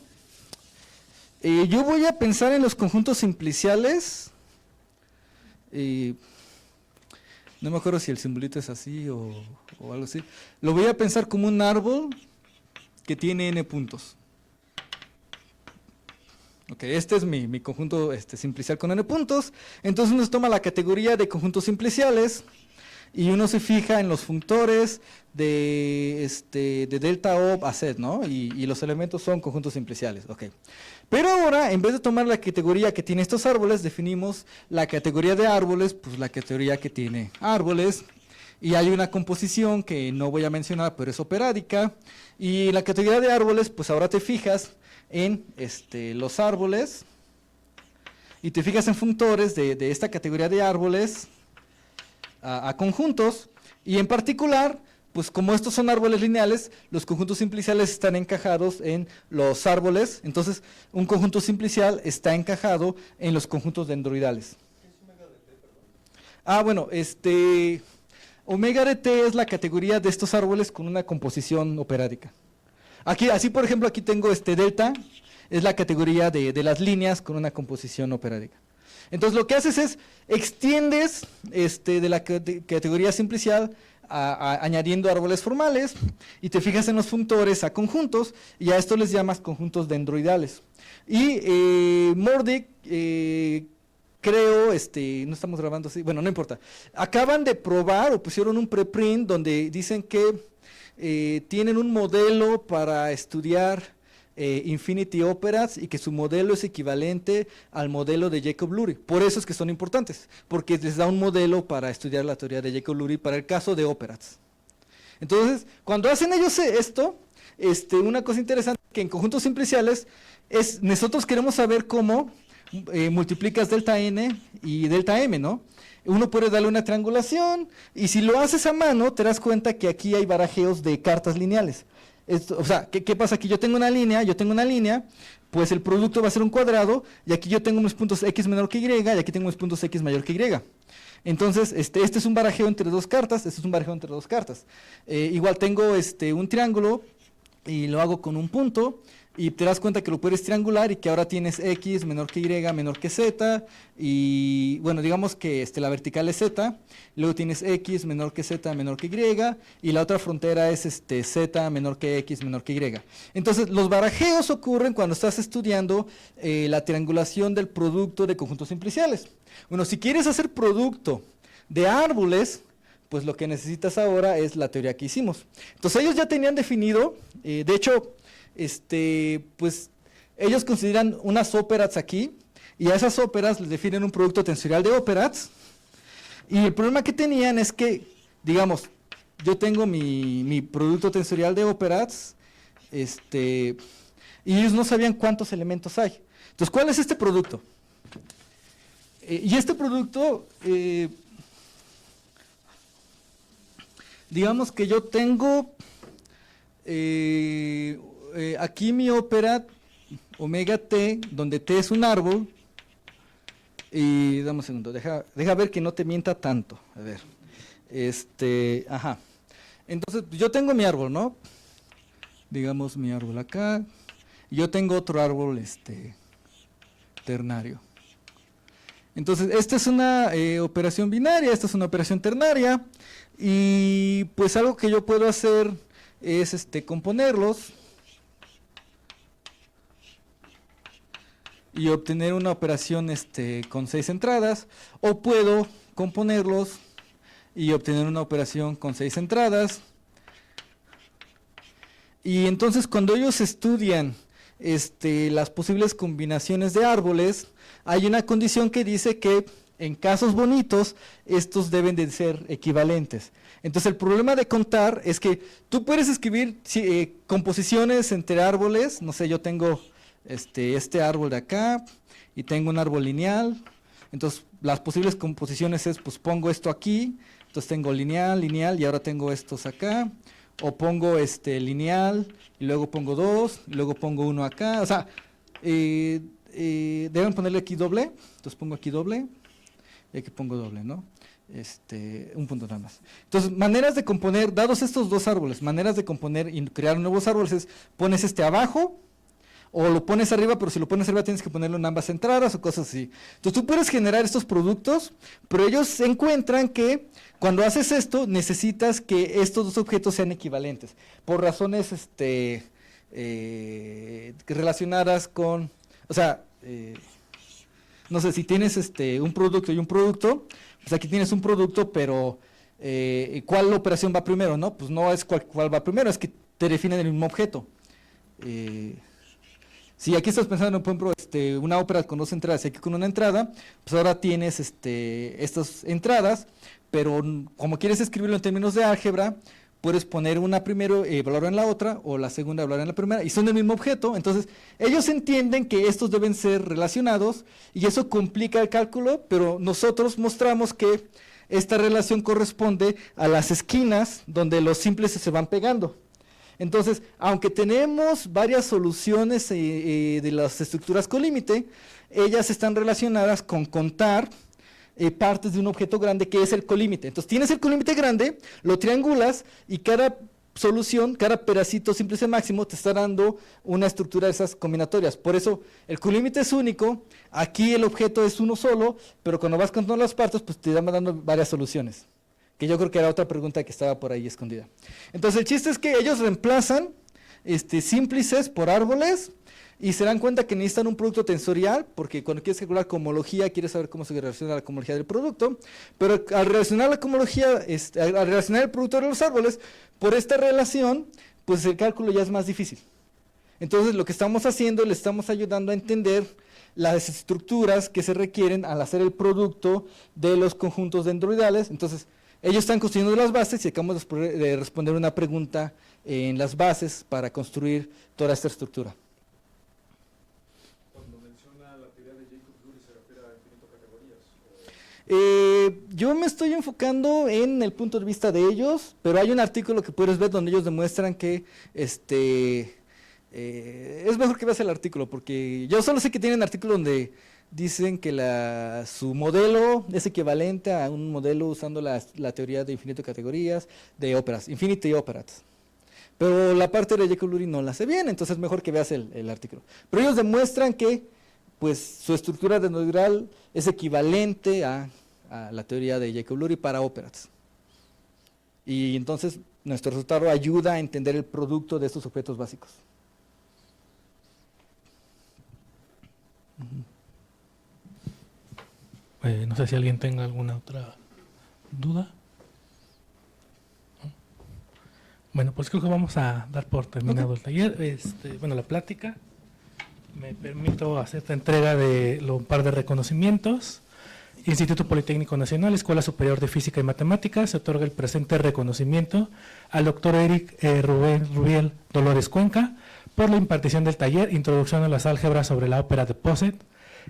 yo voy a pensar en los conjuntos simpliciales. no me acuerdo si el simbolito es así o algo así, lo voy a pensar como un árbol que tiene n puntos. Ok, este es mi conjunto simplicial con n puntos. Entonces uno toma la categoría de conjuntos simpliciales y uno se fija en los functores de delta O a Z, ¿no? Y los elementos son conjuntos simpliciales. Ok. Pero ahora, en vez de tomar la categoría que tiene estos árboles, definimos la categoría de árboles, pues la categoría que tiene árboles. Y hay una composición que no voy a mencionar, pero es operádica. Y la categoría de árboles, pues ahora te fijas en los árboles y te fijas en functores de esta categoría de árboles a conjuntos, y en particular, pues como estos son árboles lineales, los conjuntos simpliciales están encajados en los árboles. Entonces un conjunto simplicial está encajado en los conjuntos dendroidales. ¿Qué es omega de t, perdón? Bueno, omega de t es la categoría de estos árboles con una composición operádica. Aquí, así por ejemplo, aquí tengo delta, es la categoría de las líneas con una composición operádica. Entonces lo que haces es, extiendes de la categoría simplicial añadiendo árboles formales, y te fijas en los functores a conjuntos, y a esto les llamas conjuntos dendroidales. Y Mordic, creo, no estamos grabando así, bueno, no importa, acaban de probar o pusieron un preprint donde dicen que tienen un modelo para estudiar Infinity Operas, y que su modelo es equivalente al modelo de Jacob-Lurie. Por eso es que son importantes, porque les da un modelo para estudiar la teoría de Jacob-Lurie para el caso de Operas. Entonces, cuando hacen ellos esto, una cosa interesante que en conjuntos simpliciales es, nosotros queremos saber cómo multiplicas delta n y delta m, ¿no? Uno puede darle una triangulación, y si lo haces a mano, te das cuenta que aquí hay barajeos de cartas lineales. O sea, ¿qué pasa? Aquí yo tengo una línea, pues el producto va a ser un cuadrado, y aquí yo tengo unos puntos x menor que y, y aquí tengo unos puntos x mayor que y. Entonces, este es un barajeo entre dos cartas, este es un barajeo entre dos cartas. Igual tengo un triángulo, y lo hago con un punto, y te das cuenta que lo puedes triangular, y que ahora tienes x menor que y menor que z, y bueno, digamos que la vertical es z, luego tienes x menor que z menor que y la otra frontera es z menor que x menor que y. Entonces los barajeos ocurren cuando estás estudiando la triangulación del producto de conjuntos simpliciales. Bueno, si quieres hacer producto de árboles, pues lo que necesitas ahora es la teoría que hicimos. Entonces ellos ya tenían definido, de hecho, pues ellos consideran unas óperas aquí, y a esas óperas les definen un producto tensorial de óperas, y el problema que tenían es que, digamos, yo tengo mi producto tensorial de óperas, y ellos no sabían cuántos elementos hay. Entonces, ¿cuál es este producto? Y este producto, digamos que yo tengo aquí mi ópera omega t, donde t es un árbol, y dame un segundo, deja ver que no te mienta tanto. A ver, ajá. Entonces, yo tengo mi árbol, ¿no? Digamos mi árbol acá, y yo tengo otro árbol ternario. Entonces, esta es una operación binaria, esta es una operación ternaria, y pues algo que yo puedo hacer es componerlos y obtener una operación con 6 entradas, o puedo componerlos y obtener una operación con 6 entradas. Y entonces cuando ellos estudian las posibles combinaciones de árboles, hay una condición que dice que en casos bonitos estos deben de ser equivalentes. Entonces el problema de contar es que tú puedes escribir composiciones entre árboles. No sé, yo tengo este árbol de acá y tengo un árbol lineal. Entonces las posibles composiciones es, pues pongo esto aquí, entonces tengo lineal, lineal, y ahora tengo estos acá. O pongo lineal, y luego pongo 2, y luego pongo 1 acá. O sea, deben ponerle aquí doble, entonces pongo aquí doble, y aquí pongo doble, ¿no? Un punto nada más. Entonces, maneras de componer, dados estos dos árboles, maneras de componer y crear nuevos árboles es, pones abajo, o lo pones arriba, pero si lo pones arriba tienes que ponerlo en ambas entradas o cosas así. Entonces tú puedes generar estos productos, pero ellos encuentran que cuando haces esto necesitas que estos dos objetos sean equivalentes, por razones relacionadas con, o sea, no sé, si tienes un producto y un producto, pues aquí tienes un producto, pero ¿cuál operación va primero? No, pues no es cuál va primero, es que te definen el mismo objeto. Si aquí estás pensando, por ejemplo, una ópera con 2 entradas y aquí con una entrada, pues ahora tienes estas entradas, pero como quieres escribirlo en términos de álgebra, puedes poner una primero y evaluar en la otra, o la segunda evaluar en la primera, y son del mismo objeto. Entonces ellos entienden que estos deben ser relacionados, y eso complica el cálculo, pero nosotros mostramos que esta relación corresponde a las esquinas donde los simples se van pegando. Entonces, aunque tenemos varias soluciones de las estructuras con límite, ellas están relacionadas con contar partes de un objeto grande que es el colímite. Entonces tienes el colímite grande, lo triangulas y cada solución, cada pedacito simple y máximo te está dando una estructura de esas combinatorias. Por eso el colímite es único, aquí el objeto es uno solo, pero cuando vas contando las partes pues te van dando varias soluciones, que yo creo que era otra pregunta que estaba por ahí escondida. Entonces el chiste es que ellos reemplazan simplices por árboles, y se dan cuenta que necesitan un producto tensorial, porque cuando quieres calcular cohomología, quieres saber cómo se relaciona la cohomología del producto, pero al relacionar la cohomología, al relacionar el producto de los árboles, por esta relación, pues el cálculo ya es más difícil. Entonces lo que estamos haciendo, le estamos ayudando a entender las estructuras que se requieren al hacer el producto de los conjuntos dendroidales. Entonces ellos están construyendo las bases y acabamos de responder una pregunta en las bases para construir toda esta estructura. Yo me estoy enfocando en el punto de vista de ellos, pero hay un artículo que puedes ver donde ellos demuestran que es mejor que veas el artículo, porque yo solo sé que tienen artículos donde dicen que su modelo es equivalente a un modelo usando la teoría de infinito de categorías de óperas, Infinity Operas. Pero la parte de Jacob-Lurie no la sé bien, entonces es mejor que veas el artículo. Pero ellos demuestran que pues su estructura dendroidal es equivalente a la teoría de Jacob-Lurie para óperas. Y entonces nuestro resultado ayuda a entender el producto de estos objetos básicos. No sé si alguien tenga alguna otra duda. ¿No? Bueno, pues creo que vamos a dar por terminado el taller. Bueno, la plática. Me permito hacerte entrega de un par de reconocimientos. Instituto Politécnico Nacional, Escuela Superior de Física y Matemáticas, se otorga el presente reconocimiento al doctor Eric Rubiel Dolores Cuenca por la impartición del taller Introducción a las álgebras sobre la ópera de Posset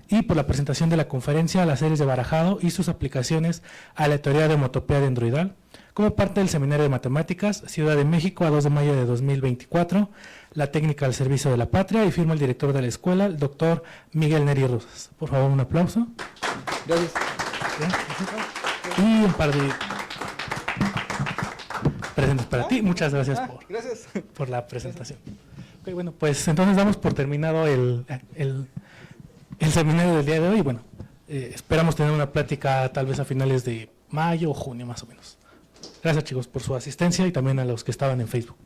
y por la presentación de la conferencia Las series de barajado y sus aplicaciones a la teoría de homotopía dendroidal, como parte del Seminario de Matemáticas, Ciudad de México, a 2 de mayo de 2024, la técnica al servicio de la patria, y firma el director de la escuela, el doctor Miguel Neri Rosas. Por favor, un aplauso. Gracias. Y un par de presentes para ti. Muchas gracias por la presentación. Okay, bueno, pues entonces damos por terminado el seminario del día de hoy. Bueno, esperamos tener una plática tal vez a finales de mayo o junio más o menos. Gracias chicos por su asistencia y también a los que estaban en Facebook.